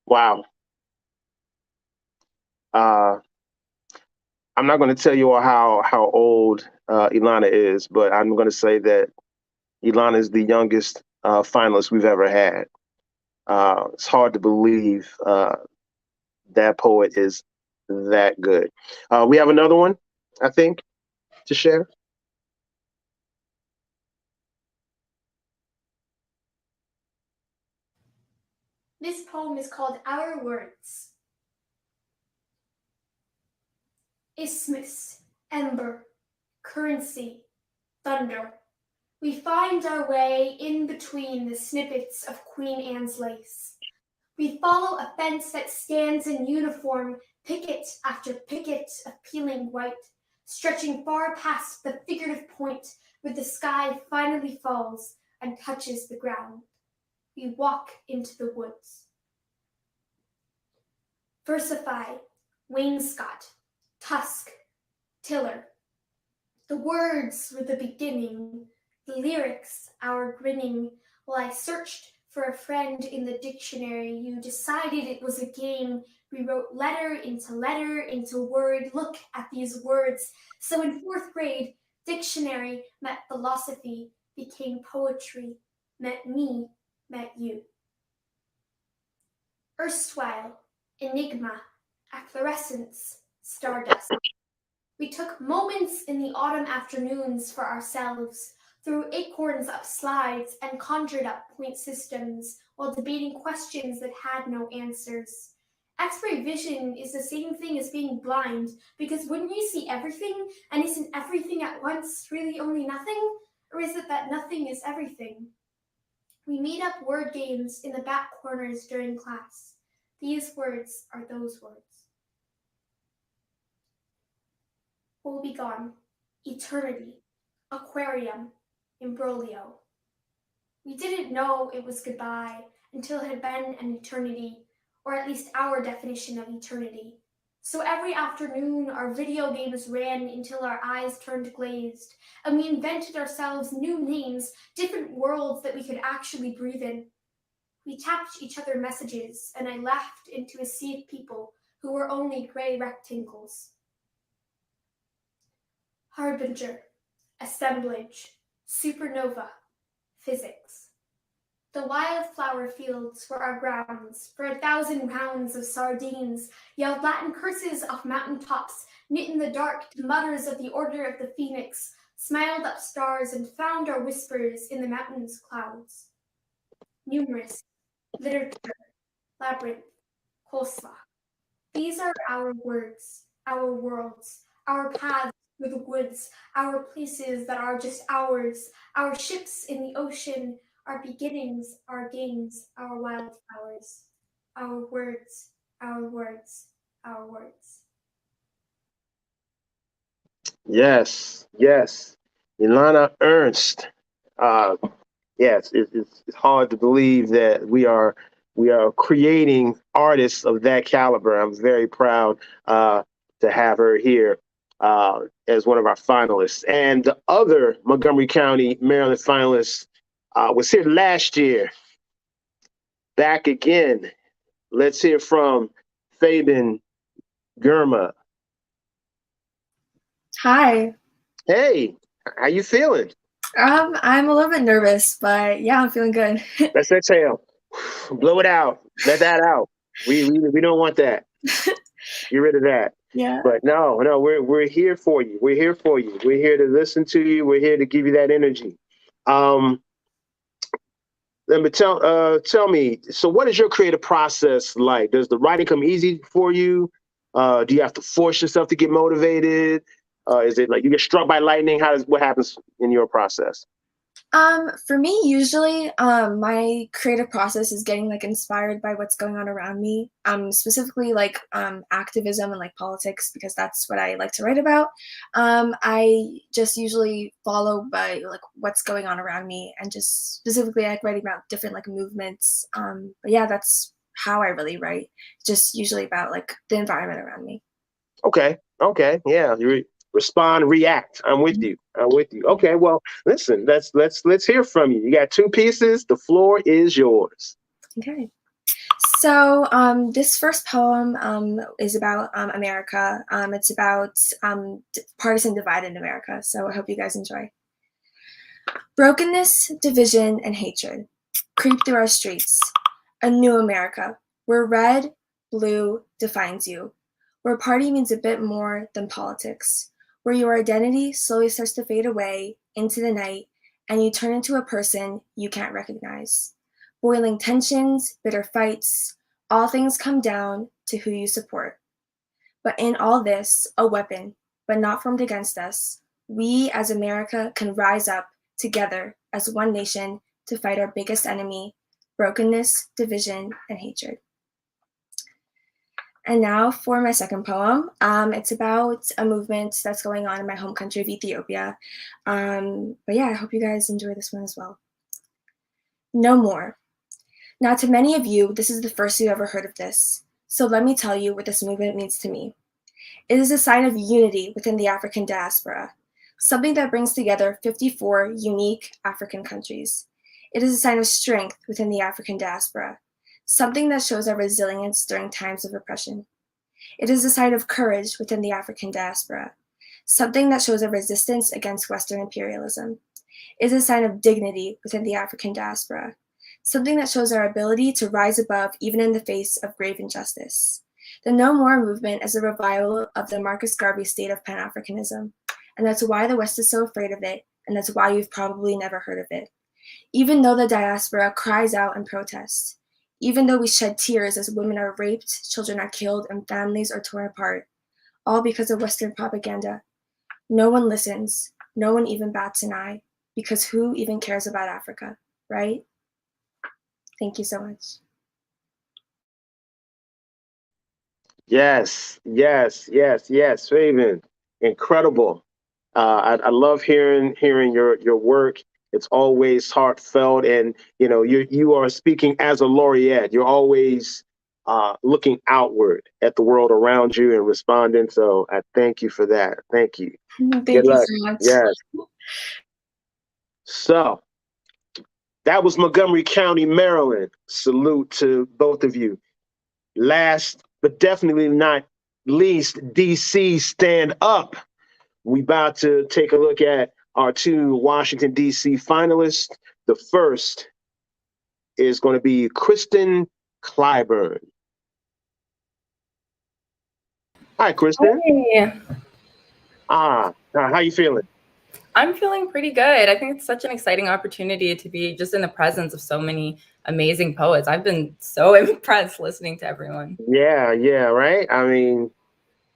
[SPEAKER 6] Wow. I'm not going to tell you all how old Ilana is, but I'm going to say that Ilana is the youngest finalist we've ever had. It's hard to believe that poet is that good. We have another one, I think, to share.
[SPEAKER 9] This poem is called Our Words. Isthmus, ember, currency, thunder. We find our way in between the snippets of Queen Anne's lace. We follow a fence that stands in uniform, picket after picket of peeling white, stretching far past the figurative point where the sky finally falls and touches the ground. We walk into the woods. Versify, wainscot, tusk, tiller. The words were the beginning, the lyrics our grinning. While I searched for a friend in the dictionary, you decided it was a game. We wrote letter into word. Look at these words. So in fourth grade, dictionary met philosophy, became poetry, met me, met you. Erstwhile, enigma, efflorescence, stardust. We took moments in the autumn afternoons for ourselves, threw acorns up slides and conjured up point systems while debating questions that had no answers. X-ray vision is the same thing as being blind, because wouldn't you see everything, and isn't everything at once really only nothing? Or is it that nothing is everything? We made up word games in the back corners during class. These words are those words. Will be gone. Eternity. Aquarium. Imbroglio. We didn't know it was goodbye until it had been an eternity, or at least our definition of eternity. So every afternoon our video games ran until our eyes turned glazed, and we invented ourselves new names, different worlds that we could actually breathe in. We tapped each other messages, and I laughed into a sea of people who were only gray rectangles. Harbinger, assemblage, supernova, physics. The wildflower fields were our grounds for 1,000 rounds of sardines, yelled Latin curses off mountain tops, knit in the dark to mutters of the Order of the Phoenix, smiled up stars and found our whispers in the mountains' clouds. Numerous, literature, labyrinth, coleslaw. These are our words, our worlds, our paths through the woods, our places that are just ours, our ships in the ocean, our beginnings, our games, our wildflowers, our words, our words, our words.
[SPEAKER 6] Yes, yes. Ilana Ernst. Yes, it's hard to believe that we are creating artists of that caliber. I'm very proud to have her here as one of our finalists. And the other Montgomery County, Maryland finalist was here last year. Back again. Let's hear from Fabian Germa.
[SPEAKER 10] Hi.
[SPEAKER 6] Hey, how you feeling?
[SPEAKER 10] I'm a little bit nervous, but yeah, I'm feeling good.
[SPEAKER 6] Let's exhale. Blow it out. Let that out. We don't want that. Get rid of that.
[SPEAKER 10] Yeah.
[SPEAKER 6] But no, we're here for you. We're here for you. We're here to listen to you. We're here to give you that energy. Let me tell me. So, what is your creative process like? Does the writing come easy for you? Do you have to force yourself to get motivated? Is it like you get struck by lightning? What happens in your process?
[SPEAKER 10] For me, usually, my creative process is getting like inspired by what's going on around me. Specifically like activism and like politics, because that's what I like to write about. I just usually follow by like what's going on around me, and just specifically like writing about different like movements. But yeah, that's how I really write. Just usually about like the environment around me.
[SPEAKER 6] Okay. Yeah. You respond, react. I'm with you. Okay. Well, listen. Let's hear from you. You got 2 pieces. The floor is yours.
[SPEAKER 10] Okay. So this first poem is about America. It's about partisan divide in America. So I hope you guys enjoy. Brokenness, division, and hatred creep through our streets. A new America, where red, blue defines you, where party means a bit more than politics, where your identity slowly starts to fade away into the night and you turn into a person you can't recognize. Boiling tensions, bitter fights, all things come down to who you support. But in all this, a weapon, but not formed against us, we as America can rise up together as one nation to fight our biggest enemy, brokenness, division, and hatred. And now for my second poem. It's about a movement that's going on in my home country of Ethiopia. But yeah, I hope you guys enjoy this one as well. No more. Now, to many of you, this is the first you've ever heard of this. So let me tell you what this movement means to me. It is a sign of unity within the African diaspora, something that brings together 54 unique African countries. It is a sign of strength within the African diaspora, something that shows our resilience during times of oppression. It is a sign of courage within the African diaspora, something that shows our resistance against Western imperialism. It is a sign of dignity within the African diaspora, something that shows our ability to rise above even in the face of grave injustice. The No More movement is a revival of the Marcus Garvey state of Pan-Africanism, and that's why the West is so afraid of it, and that's why you've probably never heard of it. Even though the diaspora cries out and protests, even though we shed tears as women are raped, children are killed, and families are torn apart, all because of Western propaganda, no one listens, no one even bats an eye, because who even cares about Africa, right? Thank you so much.
[SPEAKER 6] Yes, Fabian, incredible. I love hearing your work. It's always heartfelt, and you are speaking as a laureate. You're always looking outward at the world around you and responding. So I thank you for that. Thank you.
[SPEAKER 10] Thank you so much.
[SPEAKER 6] Yes. So that was Montgomery County, Maryland. Salute to both of you. Last but definitely not least, DC, stand up. We about to take a look at our 2 Washington, D.C. finalists. The first is going to be Kristin Clyburn. Hi, Kristin.
[SPEAKER 11] Hey,
[SPEAKER 6] How you feeling?
[SPEAKER 11] I'm feeling pretty good. I think it's such an exciting opportunity to be just in the presence of so many amazing poets. I've been so impressed listening to everyone.
[SPEAKER 6] Yeah, right. I mean,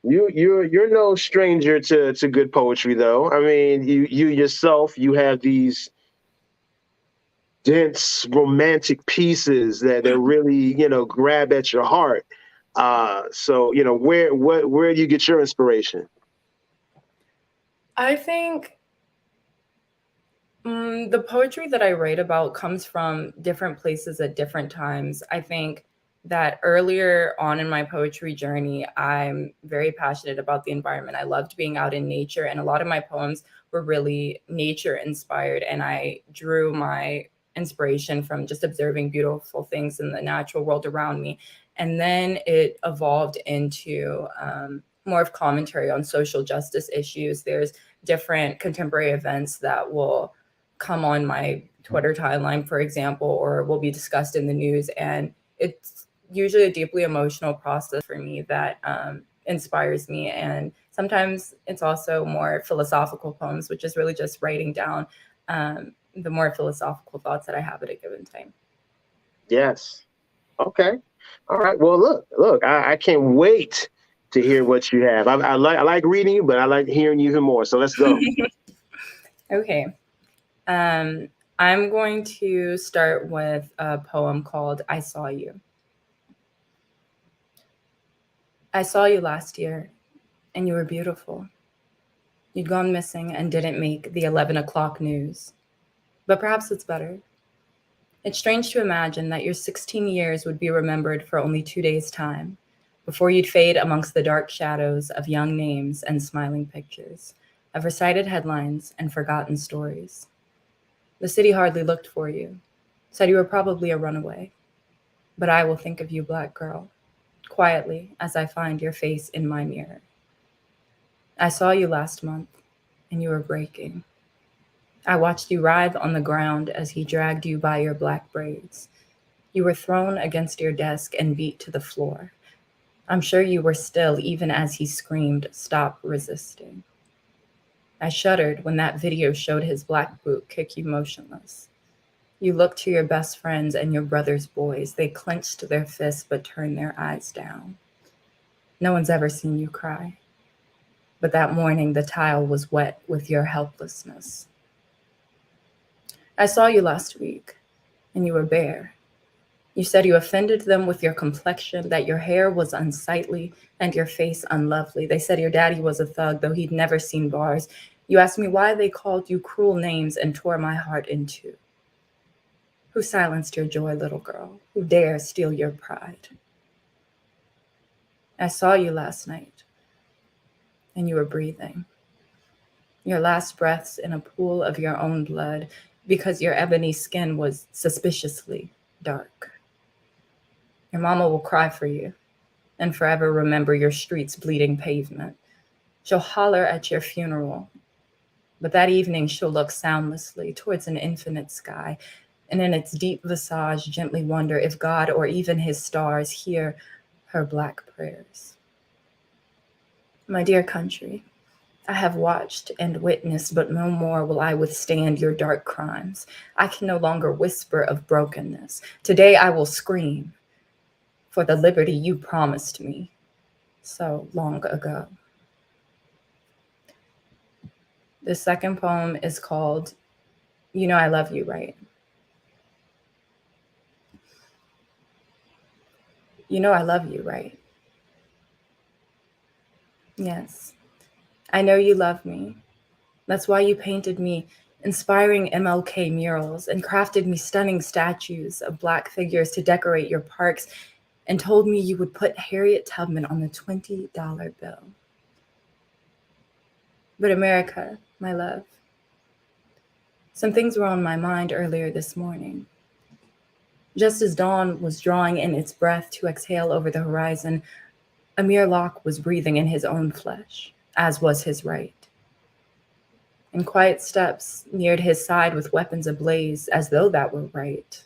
[SPEAKER 6] you're no stranger to good poetry, though. I mean, you yourself, you have these dense romantic pieces that really, grab at your heart. So, where do you get your inspiration?
[SPEAKER 11] I think the poetry that I write about comes from different places at different times. I think that earlier on in my poetry journey, I'm very passionate about the environment. I loved being out in nature, and a lot of my poems were really nature inspired, and I drew my inspiration from just observing beautiful things in the natural world around me. And then it evolved into more of commentary on social justice issues. There's different contemporary events that will come on my Twitter timeline, for example, or will be discussed in the news. And it's usually a deeply emotional process for me that inspires me. And sometimes it's also more philosophical poems, which is really just writing down the more philosophical thoughts that I have at a given time.
[SPEAKER 6] Yes. Okay. All right. Well, look, I can't wait to hear what you have. I like reading you, but I like hearing you even more. So let's go.
[SPEAKER 11] Okay. I'm going to start with a poem called I Saw You. I saw you last year, and you were beautiful. You'd gone missing and didn't make the 11 o'clock news. But perhaps it's better. It's strange to imagine that your 16 years would be remembered for only 2 days' time, before you'd fade amongst the dark shadows of young names and smiling pictures, of recited headlines and forgotten stories. The city hardly looked for you, said you were probably a runaway. But I will think of you, Black girl, quietly as I find your face in my mirror. I saw you last month, and you were breaking. I watched you writhe on the ground as he dragged you by your black braids. You were thrown against your desk and beat to the floor. I'm sure you were still even as he screamed, "Stop resisting." I shuddered when that video showed his black boot kick you motionless. You looked to your best friends and your brother's boys. They clenched their fists but turned their eyes down. No one's ever seen you cry. But that morning, the tile was wet with your helplessness. I saw you last week, and you were bare. You said you offended them with your complexion, that your hair was unsightly and your face unlovely. They said your daddy was a thug, though he'd never seen bars. You asked me why they called you cruel names and tore my heart in two. Who silenced your joy, little girl? Who dare steal your pride? I saw you last night, and you were breathing. Your last breaths in a pool of your own blood, because your ebony skin was suspiciously dark. Your mama will cry for you and forever remember your street's bleeding pavement. She'll holler at your funeral, but that evening she'll look soundlessly towards an infinite sky, and in its deep visage gently wonder if God or even his stars hear her black prayers. My dear country, I have watched and witnessed, but no more will I withstand your dark crimes. I can no longer whisper of brokenness. Today I will scream for the liberty you promised me so long ago. The second poem is called You Know I Love You, Right? You know I love you, right? Yes. I know you love me. That's why you painted me inspiring MLK murals and crafted me stunning statues of Black figures to decorate your parks and told me you would put Harriet Tubman on the $20 bill. But America, my love, some things were on my mind earlier this morning. Just as dawn was drawing in its breath to exhale over the horizon, Amir Locke was breathing in his own flesh, as was his right. And quiet steps neared his side with weapons ablaze, as though that were right.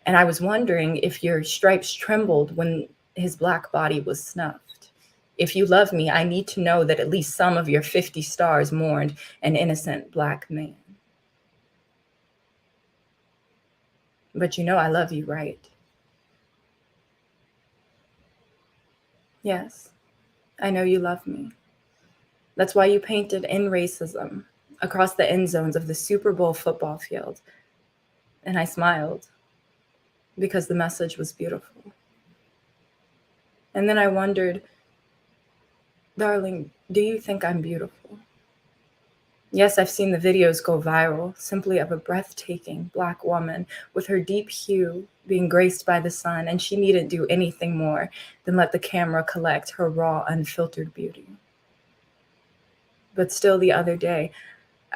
[SPEAKER 11] And I was wondering if your stripes trembled when his black body was snuffed. If you love me, I need to know that at least some of your 50 stars mourned an innocent black man. But you know I love you, right? Yes, I know you love me. That's why you painted "In Racism" across the end zones of the Super Bowl football field. And I smiled because the message was beautiful. And then I wondered, darling, do you think I'm beautiful? Yes, I've seen the videos go viral, simply of a breathtaking black woman with her deep hue being graced by the sun, and she needn't do anything more than let the camera collect her raw, unfiltered beauty. But still, the other day,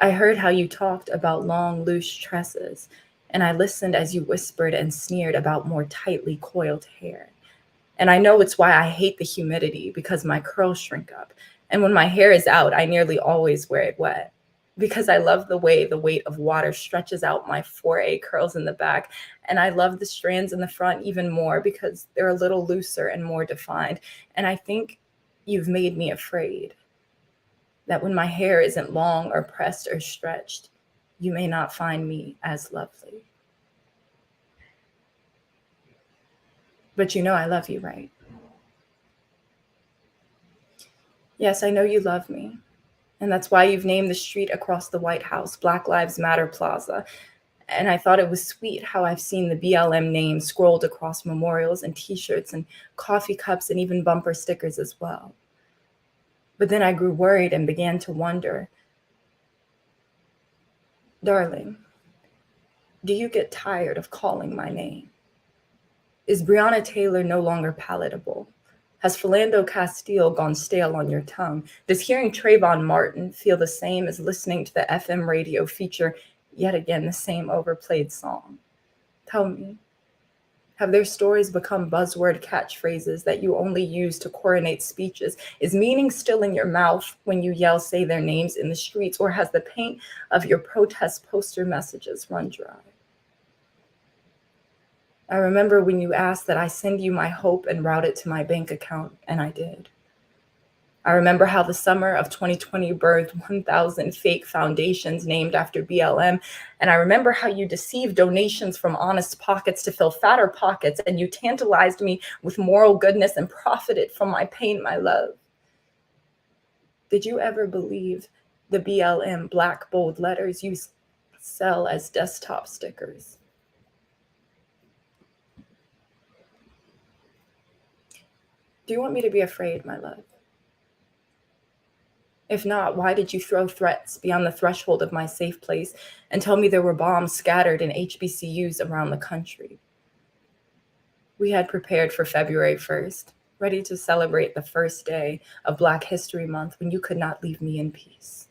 [SPEAKER 11] I heard how you talked about long, loose tresses, and I listened as you whispered and sneered about more tightly coiled hair. And I know it's why I hate the humidity, because my curls shrink up. And when my hair is out, I nearly always wear it wet, because I love the way the weight of water stretches out my 4A curls in the back. And I love the strands in the front even more because they're a little looser and more defined. And I think you've made me afraid that when my hair isn't long or pressed or stretched, you may not find me as lovely. But you know I love you, right? Yes, I know you love me. And that's why you've named the street across the White House Black Lives Matter Plaza. And I thought it was sweet how I've seen the BLM name scrolled across memorials and t-shirts and coffee cups and even bumper stickers as well. But then I grew worried and began to wonder, darling, do you get tired of calling my name? Is Breonna Taylor no longer palatable? Has Philando Castile gone stale on your tongue? Does hearing Trayvon Martin feel the same as listening to the FM radio feature yet again the same overplayed song? Tell me, have their stories become buzzword catchphrases that you only use to coronate speeches? Is meaning still in your mouth when you yell, say their names in the streets, or has the paint of your protest poster messages run dry? I remember when you asked that I send you my hope and route it to my bank account, and I did. I remember how the summer of 2020 birthed 1,000 fake foundations named after BLM, and I remember how you deceived donations from honest pockets to fill fatter pockets, and you tantalized me with moral goodness and profited from my pain, my love. Did you ever believe the BLM black bold letters you sell as desktop stickers? Do you want me to be afraid, my love? If not, why did you throw threats beyond the threshold of my safe place and tell me there were bombs scattered in HBCUs around the country? We had prepared for February 1st, ready to celebrate the first day of Black History Month when you could not leave me in peace.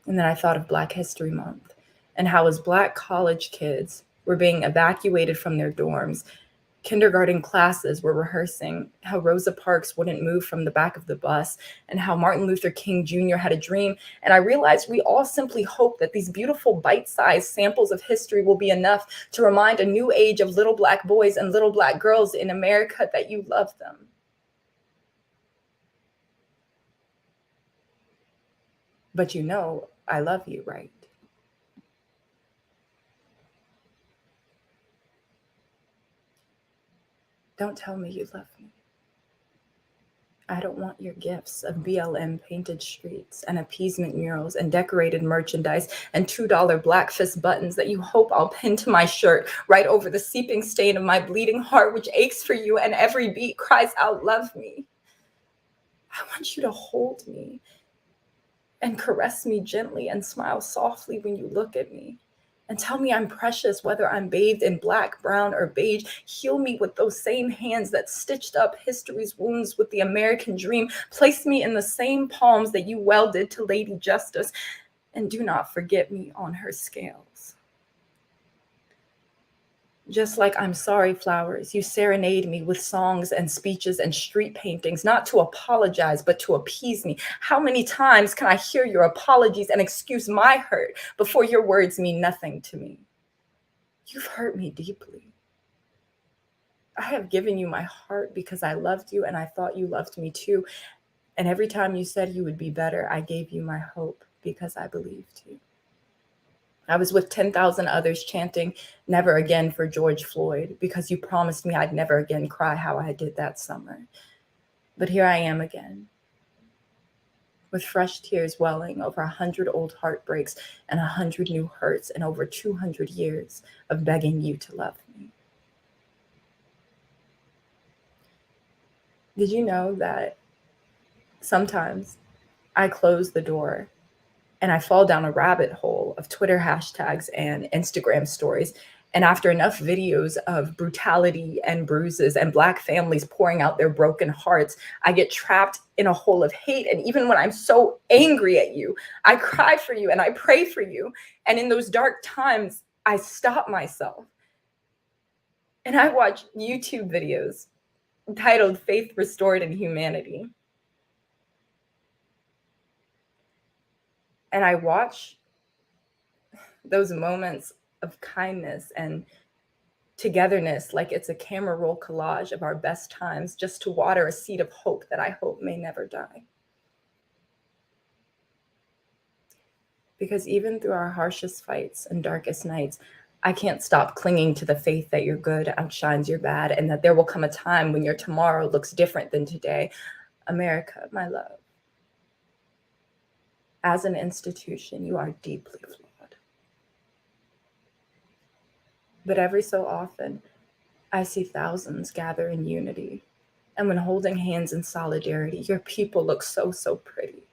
[SPEAKER 11] And then I thought of Black History Month and how as Black college kids were being evacuated from their dorms, kindergarten classes were rehearsing how Rosa Parks wouldn't move from the back of the bus and how Martin Luther King Jr. had a dream. And I realized we all simply hope that these beautiful bite-sized samples of history will be enough to remind a new age of little Black boys and little Black girls in America that you love them. But you know I love you, right? Don't tell me you love me. I don't want your gifts of BLM painted streets and appeasement murals and decorated merchandise and $2 Black Fist buttons that you hope I'll pin to my shirt right over the seeping stain of my bleeding heart, which aches for you and every beat cries out, love me. I want you to hold me and caress me gently and smile softly when you look at me. And tell me I'm precious, whether I'm bathed in black, brown, or beige. Heal me with those same hands that stitched up history's wounds with the American dream. Place me in the same palms that you welded to Lady Justice. And do not forget me on her scales. Just like I'm sorry, flowers, you serenade me with songs and speeches and street paintings, not to apologize, but to appease me. How many times can I hear your apologies and excuse my hurt before your words mean nothing to me? You've hurt me deeply. I have given you my heart because I loved you and I thought you loved me too. And every time you said you would be better, I gave you my hope because I believed you. I was with 10,000 others chanting, "Never again" for George Floyd, because you promised me I'd never again cry how I did that summer. But here I am again, with fresh tears welling over 100 old heartbreaks and 100 new hurts and over 200 years of begging you to love me. Did you know that sometimes I close the door and I fall down a rabbit hole of Twitter hashtags and Instagram stories. And after enough videos of brutality and bruises and Black families pouring out their broken hearts, I get trapped in a hole of hate. And even when I'm so angry at you, I cry for you and I pray for you. And in those dark times, I stop myself. And I watch YouTube videos titled "Faith Restored in Humanity." And I watch those moments of kindness and togetherness like it's a camera roll collage of our best times, just to water a seed of hope that I hope may never die. Because even through our harshest fights and darkest nights, I can't stop clinging to the faith that your good outshines your bad, and that there will come a time when your tomorrow looks different than today. America, my love, as an institution, you are deeply flawed. But every so often, I see thousands gather in unity. And when holding hands in solidarity, your people look so, so pretty.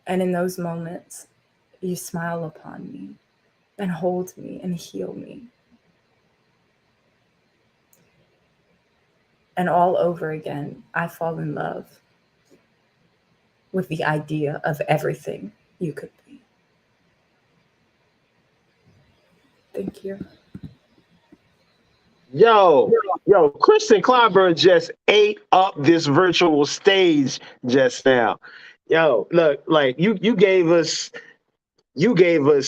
[SPEAKER 11] And in those moments, you smile upon me and hold me and heal me. And all over again, I fall in love with the idea of everything you could be. Thank you.
[SPEAKER 6] Yo, Kristin Clyburn just ate up this virtual stage just now. Yo, look, like you gave us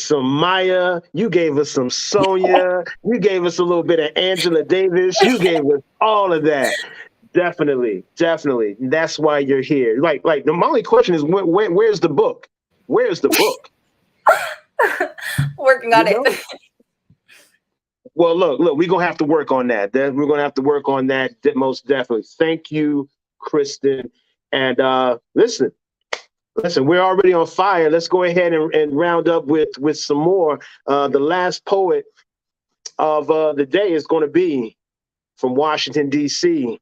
[SPEAKER 6] some Maya, you gave us some Sonia, you gave us a little bit of Angela Davis, you gave us all of that. Definitely. That's why you're here. Like the only question is, where's the book? Where's the book?
[SPEAKER 11] Working on it.
[SPEAKER 6] Well, look, we're going to have to work on that. We're going to have to work on that most definitely. Thank you, Kristin. And listen, we're already on fire. Let's go ahead and round up with some more. The last poet of the day is going to be from Washington, D.C.,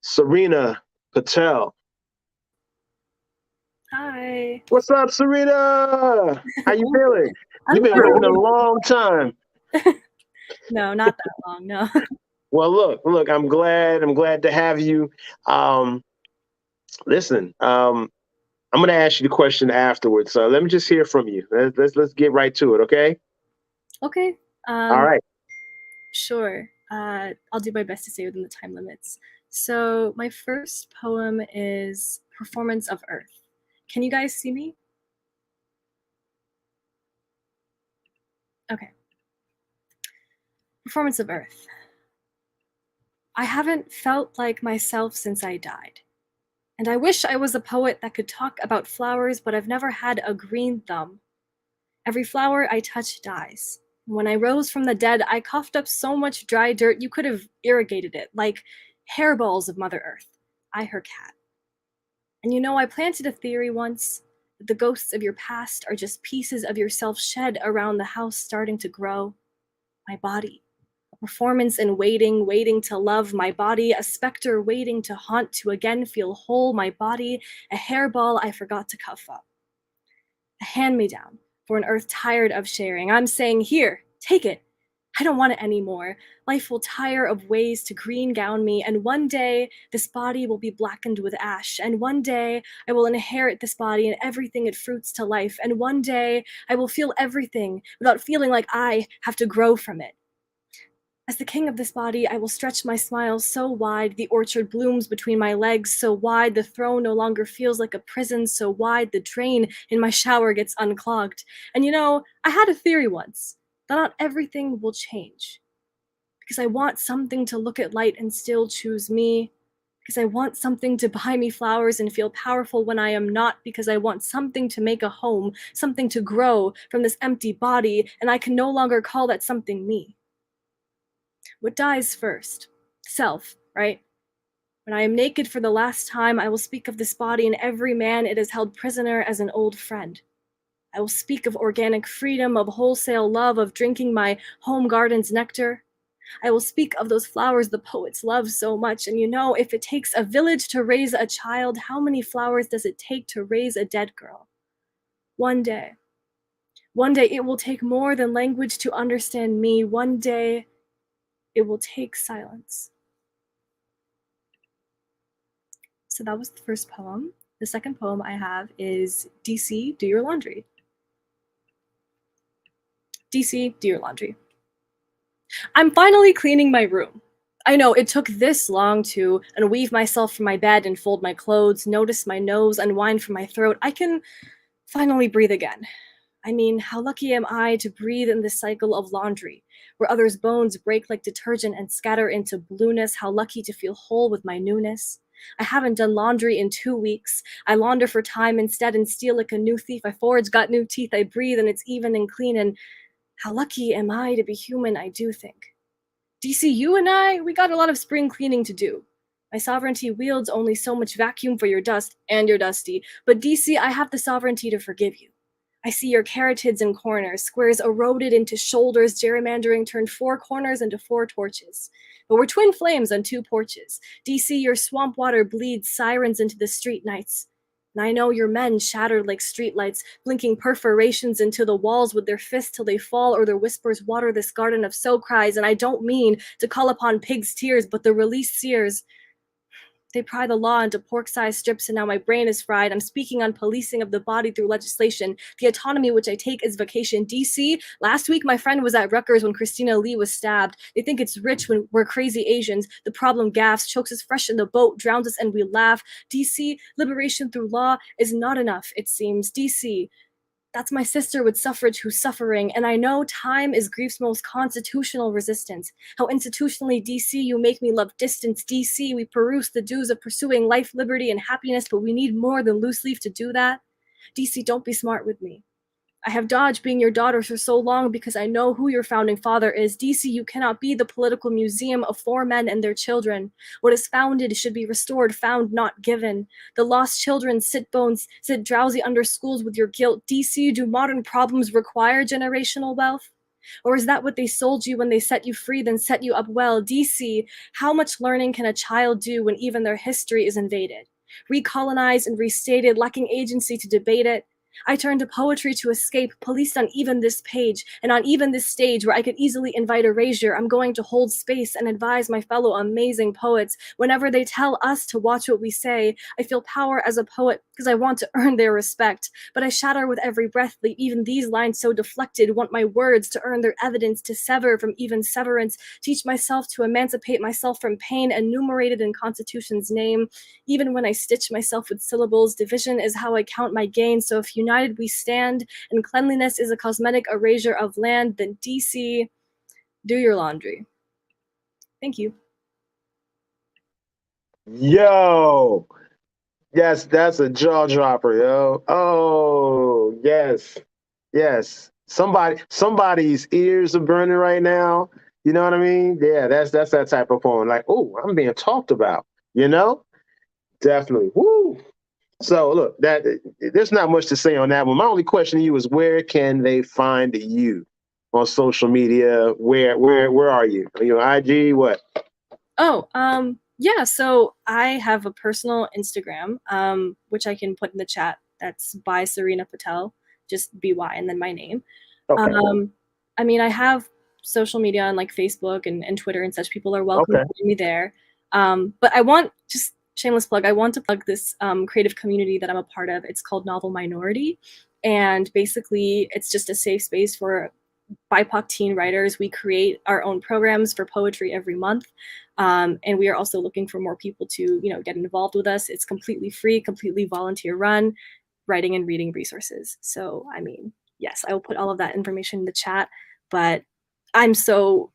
[SPEAKER 6] Serena Patel.
[SPEAKER 12] Hi.
[SPEAKER 6] What's up, Serena? How you feeling? You've been waiting a long time.
[SPEAKER 12] No, not that long. No.
[SPEAKER 6] Well, look, I'm glad to have you. Listen, I'm going to ask you the question afterwards. So let me just hear from you. Let's get right to it, okay?
[SPEAKER 12] Okay.
[SPEAKER 6] All right.
[SPEAKER 12] Sure. I'll do my best to stay within the time limits. So my first poem is Performance of Earth. Can you guys see me? Okay. Performance of Earth. I haven't felt like myself since I died. And I wish I was a poet that could talk about flowers, but I've never had a green thumb. Every flower I touch dies. When I rose from the dead, I coughed up so much dry dirt you could have irrigated it, like hairballs of Mother Earth. I, her cat. And you know, I planted a theory once that the ghosts of your past are just pieces of yourself shed around the house starting to grow. My body. A performance in waiting to love. My body. A specter waiting to haunt, to again feel whole. My body. A hairball I forgot to cuff up. A hand-me-down for an earth tired of sharing. I'm saying, here, take it. I don't want it anymore. Life will tire of ways to green gown me, and one day this body will be blackened with ash, and one day I will inherit this body and everything it fruits to life, and one day I will feel everything without feeling like I have to grow from it. As the king of this body, I will stretch my smile so wide, the orchard blooms between my legs so wide, the throne no longer feels like a prison so wide, the drain in my shower gets unclogged. And you know, I had a theory once that not everything will change. Because I want something to look at light and still choose me. Because I want something to buy me flowers and feel powerful when I am not. Because I want something to make a home, something to grow from this empty body, and I can no longer call that something me. What dies first? Self, right? When I am naked for the last time, I will speak of this body and every man it has held prisoner as an old friend. I will speak of organic freedom, of wholesale love, of drinking my home garden's nectar. I will speak of those flowers the poets love so much. And you know, if it takes a village to raise a child, how many flowers does it take to raise a dead girl? One day it will take more than language to understand me. One day it will take silence. So that was the first poem. The second poem I have is DC, Do Your Laundry. DC, do your laundry. I'm finally cleaning my room. I know it took this long to unweave myself from my bed and fold my clothes, notice my nose unwind from my throat. I can finally breathe again. I mean, how lucky am I to breathe in this cycle of laundry, where others' bones break like detergent and scatter into blueness. How lucky to feel whole with my newness. I haven't done laundry in 2 weeks. I launder for time instead and steal like a new thief. I forge, got new teeth, I breathe, and it's even and clean. And how lucky am I to be human, I do think. DC, you and I, we got a lot of spring cleaning to do. My sovereignty wields only so much vacuum for your dust, and you're dusty. But DC, I have the sovereignty to forgive you. I see your carotids in corners, squares eroded into shoulders, gerrymandering turned 4 corners into 4 torches. But we're twin flames on 2 porches. DC, your swamp water bleeds sirens into the street nights. And I know your men shattered like streetlights, blinking perforations into the walls with their fists till they fall, or their whispers water this garden of so cries. And I don't mean to call upon pigs' tears, but the released seers, they pry the law into pork-sized strips, and now my brain is fried. I'm speaking on policing of the body through legislation, the autonomy which I take as vacation. DC, last week my friend was at Rutgers when Christina Lee was stabbed. They think it's rich when we're crazy Asians. The problem gaffs, chokes us fresh in the boat, drowns us and we laugh. DC, liberation through law is not enough, it seems. DC, that's my sister with suffrage who's suffering, and I know time is grief's most constitutional resistance. How institutionally, DC, you make me love distance. DC, we peruse the dues of pursuing life, liberty, and happiness, but we need more than loose leaf to do that. DC, don't be smart with me. I have dodged being your daughter for so long because I know who your founding father is. DC, you cannot be the political museum of 4 men and their children. What is founded should be restored, found, not given. The lost children sit drowsy under schools with your guilt. DC, do modern problems require generational wealth? Or is that what they sold you when they set you free, then set you up well? DC, how much learning can a child do when even their history is invaded? Recolonized and restated, lacking agency to debate it? I turn to poetry to escape, policed on even this page, and on even this stage where I could easily invite erasure, I'm going to hold space and advise my fellow amazing poets. Whenever they tell us to watch what we say, I feel power as a poet because I want to earn their respect. But I shatter with every breath, even these lines so deflected, want my words to earn their evidence, to sever from even severance, teach myself to emancipate myself from pain enumerated in Constitution's name. Even when I stitch myself with syllables, division is how I count my gains. So if united we stand, and cleanliness is a cosmetic erasure of land, then DC, do your laundry. Thank you.
[SPEAKER 6] Yo, yes, that's a jaw dropper, yo. Oh, yes, yes. Somebody's ears are burning right now. You know what I mean? Yeah, that's that type of poem. Like, oh, I'm being talked about. You know, definitely. Woo. So look, there's not much to say on that one. My only question to you is, where can they find you on social media? Where are you? Are you on IG? What?
[SPEAKER 12] Oh, yeah. So I have a personal Instagram, which I can put in the chat. That's by Serena Patel, just BY and then my name.
[SPEAKER 6] Okay.
[SPEAKER 12] I mean, I have social media on like Facebook and Twitter and such. People are welcome to find me there. But I want, just shameless plug, I want to plug this creative community that I'm a part of. It's called Novel Minority. And basically it's just a safe space for BIPOC teen writers. We create our own programs for poetry every month. And we are also looking for more people to, get involved with us. It's completely free, completely volunteer run, writing and reading resources. So, yes, I will put all of that information in the chat, but I'm so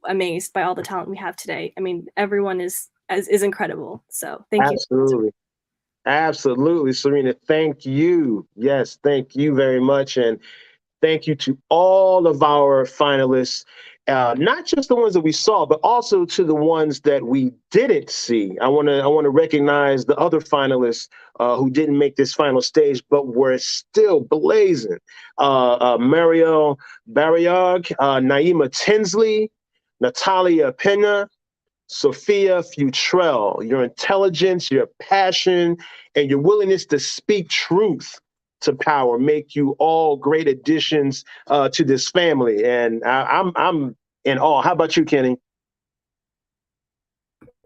[SPEAKER 12] amazed by all the talent we have today. Everyone is incredible. So thank you.
[SPEAKER 6] Absolutely, Serena. Thank you. Yes, thank you very much. And thank you to all of our finalists, not just the ones that we saw, but also to the ones that we didn't see. I want to recognize the other finalists who didn't make this final stage, but were still blazing. Mariel Barriog, Naima Tinsley, Natalia Pena, Sophia Futrell. Your intelligence, your passion, and your willingness to speak truth to power make you all great additions to this family. And I'm in awe. How about you, Kenny?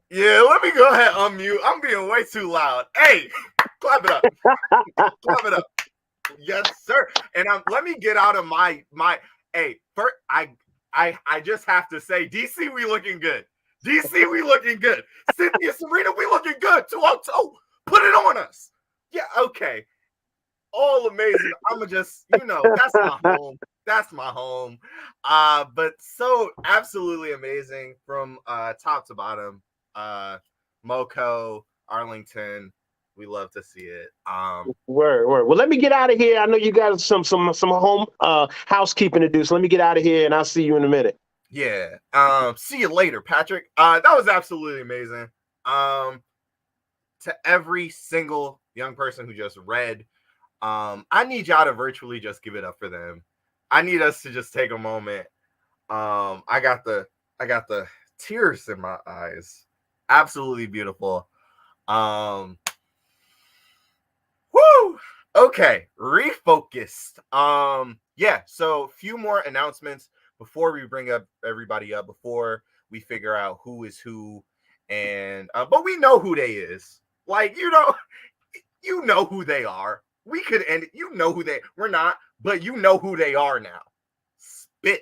[SPEAKER 2] Yeah, let me go ahead unmute. I'm being way too loud. Hey, clap it up. Clap it up. Yes, sir. And let me get out of my hey, first, I just have to say, DC, we looking good. DC, we looking good. Cynthia, Serena, we looking good. 202. Put it on us. Yeah, okay. All amazing. I'ma just, that's my home. That's my home. But so absolutely amazing from top to bottom. Moco, Arlington. We love to see it.
[SPEAKER 6] Word. Well, let me get out of here. I know you got some home housekeeping to do. So let me get out of here, and I'll see you in a minute.
[SPEAKER 2] Yeah. See you later, Patrick. That was absolutely amazing. To every single young person who just read, I need y'all to virtually just give it up for them. I need us to just take a moment. I got the tears in my eyes. Absolutely beautiful. Woo! Okay, refocused. Yeah, so a few more announcements before we bring up everybody up, before we figure out who is who, and but we know who they is. Like, you know who they are. We could end it. You know who they. We're not, but you know who they are now. Spit.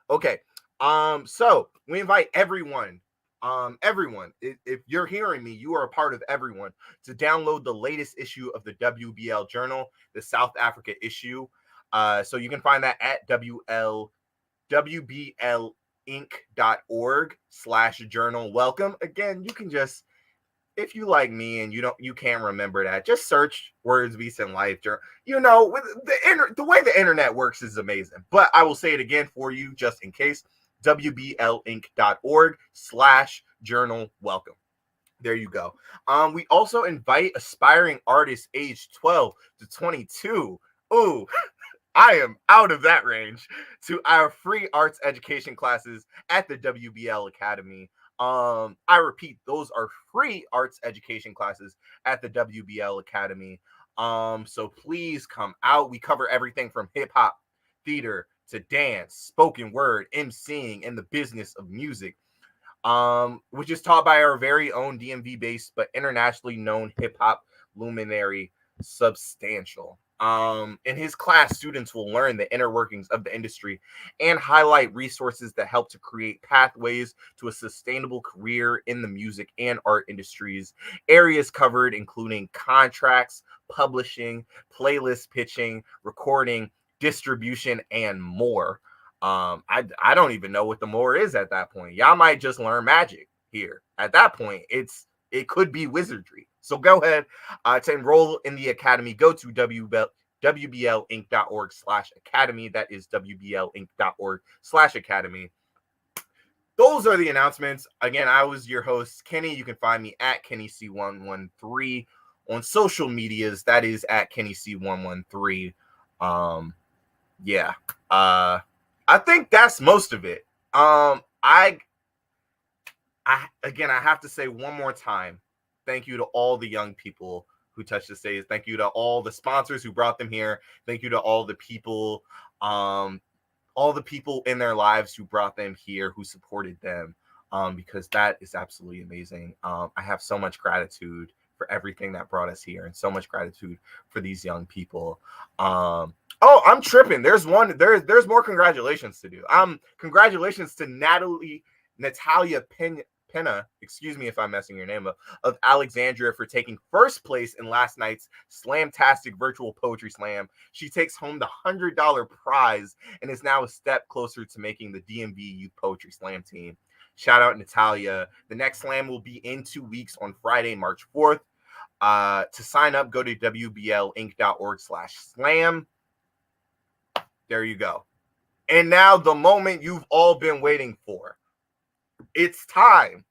[SPEAKER 2] Okay. So we invite everyone. Everyone, if you're hearing me, you are a part of everyone, to download the latest issue of the WBL Journal, the South Africa issue. So you can find that at wblinc.org/journal. Welcome. Again, you can just, if you like me and you can't remember that, just search Words, Beats, and Life. The way the internet works is amazing. But I will say it again for you, just in case. wblinc.org/journal. Welcome. There you go. We also invite aspiring artists aged 12 to 22. Ooh, I am out of that range, to our free arts education classes at the WBL Academy. I repeat, those are free arts education classes at the WBL Academy. So please come out. We cover everything from hip hop, theater, to dance, spoken word, emceeing, and the business of music, which is taught by our very own DMV-based but internationally known hip-hop luminary, Substantial. In his class, students will learn the inner workings of the industry and highlight resources that help to create pathways to a sustainable career in the music and art industries. Areas covered including contracts, publishing, playlist pitching, recording, distribution, and more. I don't even know what the more is at that point. Y'all might just learn magic here. At that point, it could be wizardry. So go ahead to enroll in the academy. Go to wblinc.org/academy. That is wblinc.org/academy. Those are the announcements. Again, I was your host, Kenny. You can find me at KennyC113 on social medias. That is at KennyC113. Yeah. I think that's most of it. I have to say one more time, thank you to all the young people who touched the stage. Thank you to all the sponsors who brought them here. Thank you to all the people in their lives who brought them here, who supported them, because that is absolutely amazing. I have so much gratitude for everything that brought us here, and so much gratitude for these young people. Oh, I'm tripping. There's more congratulations to do. Congratulations to Natalia Penna, excuse me if I'm messing your name up, of Alexandria for taking first place in last night's Slamtastic Virtual Poetry Slam. She takes home the $100 prize and is now a step closer to making the DMV Youth Poetry Slam team. Shout out Natalia. The next slam will be in 2 weeks on Friday, March 4th. To sign up, go to wblinc.org/slam. There you go. And now the moment you've all been waiting for. It's time.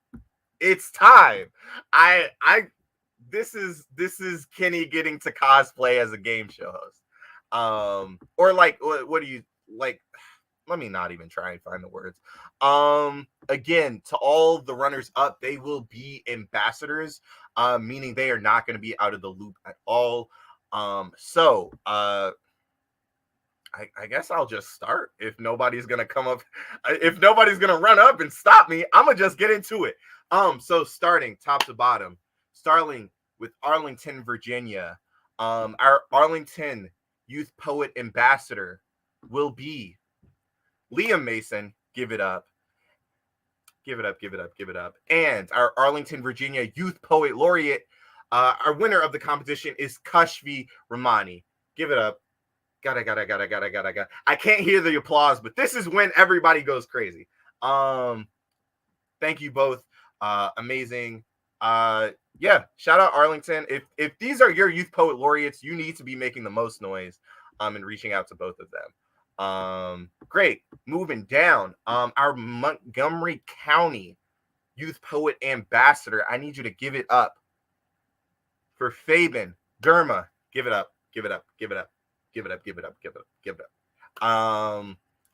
[SPEAKER 2] It's time. This is Kenny getting to cosplay as a game show host. Or like, what do you like? Let me not even try and find the words. Again, to all the runners up, they will be ambassadors, meaning they are not going to be out of the loop at all. I guess I'll just start. If nobody's gonna come up, if nobody's gonna run up and stop me, I'm gonna just get into it. So starting top to bottom, starting with Arlington, Virginia. Our Arlington Youth Poet Ambassador will be Liam Mason. Give it up. Give it up, give it up, give it up. And our Arlington, Virginia Youth Poet Laureate, our winner of the competition is Kashvi Romani. Give it up. Gotta. I can't hear the applause, but this is when everybody goes crazy. Thank you both. Amazing. Yeah, shout out Arlington. If these are your Youth Poet Laureates, you need to be making the most noise and reaching out to both of them. Great. Moving down. Our Montgomery County Youth Poet Ambassador. I need you to give it up for Fabian Derma. Give it up. Give it up. Give it up. Give it up, give it up, give it up, give it up.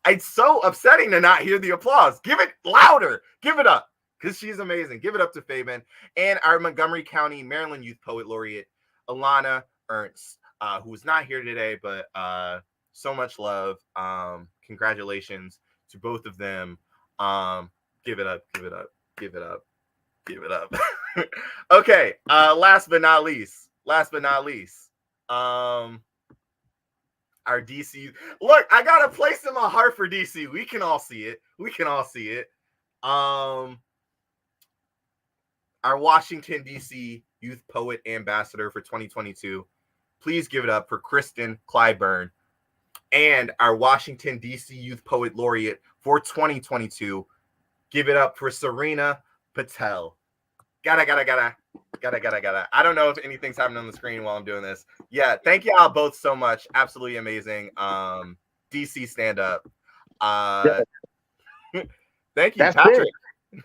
[SPEAKER 2] It's so upsetting to not hear the applause. Give it louder. Give it up, because she's amazing. Give it up to Fabian. And our Montgomery County, Maryland Youth Poet Laureate, Alana Ernst, who is not here today, but so much love. Congratulations to both of them. Give it up, give it up, give it up, give it up. Okay, last but not least, our DC. Look, I got a place in my heart for DC. We can all see it. Our Washington, DC Youth Poet Ambassador for 2022. Please give it up for Kristin Clyburn. And our Washington, DC Youth Poet Laureate for 2022. Give it up for Serena Patel. Gotta. I don't know if anything's happening on the screen while I'm doing this. Yeah, thank y'all both so much. Absolutely amazing. DC stand up. Thank you,
[SPEAKER 6] That's
[SPEAKER 2] Patrick.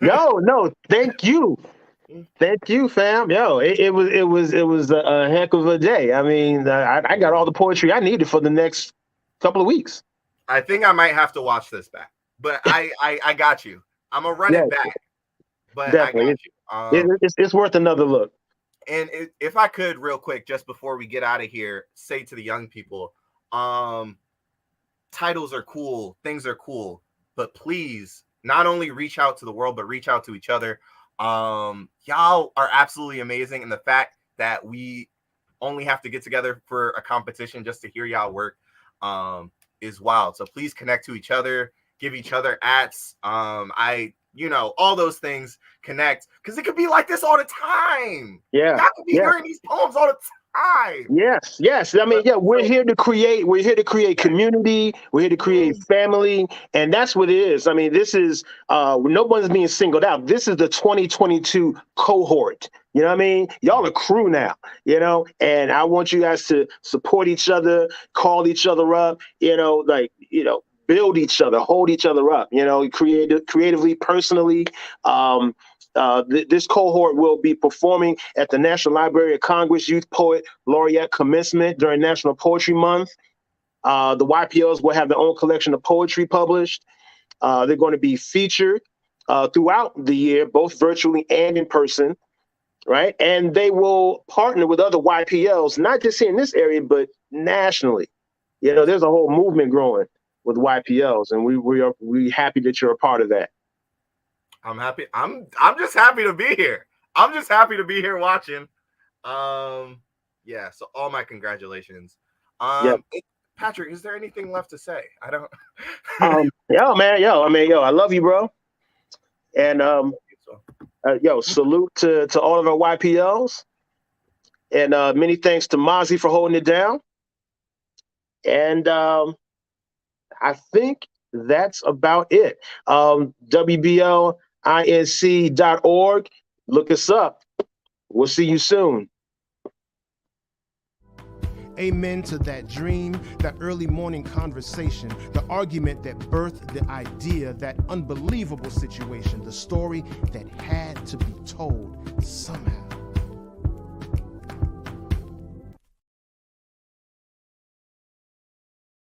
[SPEAKER 6] No, thank you. Thank you, fam. Yo, it was a heck of a day. I mean, I got all the poetry I needed for the next couple of weeks.
[SPEAKER 2] I think I might have to watch this back, but I got you. I'm gonna run it back, but
[SPEAKER 6] definitely.
[SPEAKER 2] I got you.
[SPEAKER 6] It's worth another look.
[SPEAKER 2] And if I could, real quick, just before we get out of here, say to the young people, titles are cool, things are cool, but please not only reach out to the world, but reach out to each other. Y'all are absolutely amazing, and the fact that we only have to get together for a competition just to hear y'all work is wild. So please connect to each other, give each other ats. All those things, connect, because it could be like this all the time.
[SPEAKER 6] Yeah,
[SPEAKER 2] y'all could be hearing these poems all the time.
[SPEAKER 6] Yes. I mean, yeah, we're here to create community. We're here to create family, and that's what it is. I mean, this is no one's being singled out. This is the 2022 cohort. You know what I mean? Y'all a crew now, and I want you guys to support each other, call each other up, build each other, hold each other up, creatively, personally. This cohort will be performing at the National Library of Congress Youth Poet Laureate Commencement during National Poetry Month. The YPLs will have their own collection of poetry published. They're going to be featured throughout the year, both virtually and in person, right? And they will partner with other YPLs, not just here in this area, but nationally. There's a whole movement growing with YPLs, and we're happy that you're a part of that.
[SPEAKER 2] I'm happy. I'm just happy to be here. I'm just happy to be here watching. Yeah. So all my congratulations. Patrick, is there anything left to say? I don't.
[SPEAKER 6] I love you, bro. And salute to all of our YPLs. And many thanks to Mozzie for holding it down. And I think that's about it. WBLinc.org. Look us up. We'll see you soon.
[SPEAKER 13] Amen to that dream, that early morning conversation, the argument that birthed the idea, that unbelievable situation, the story that had to be told somehow.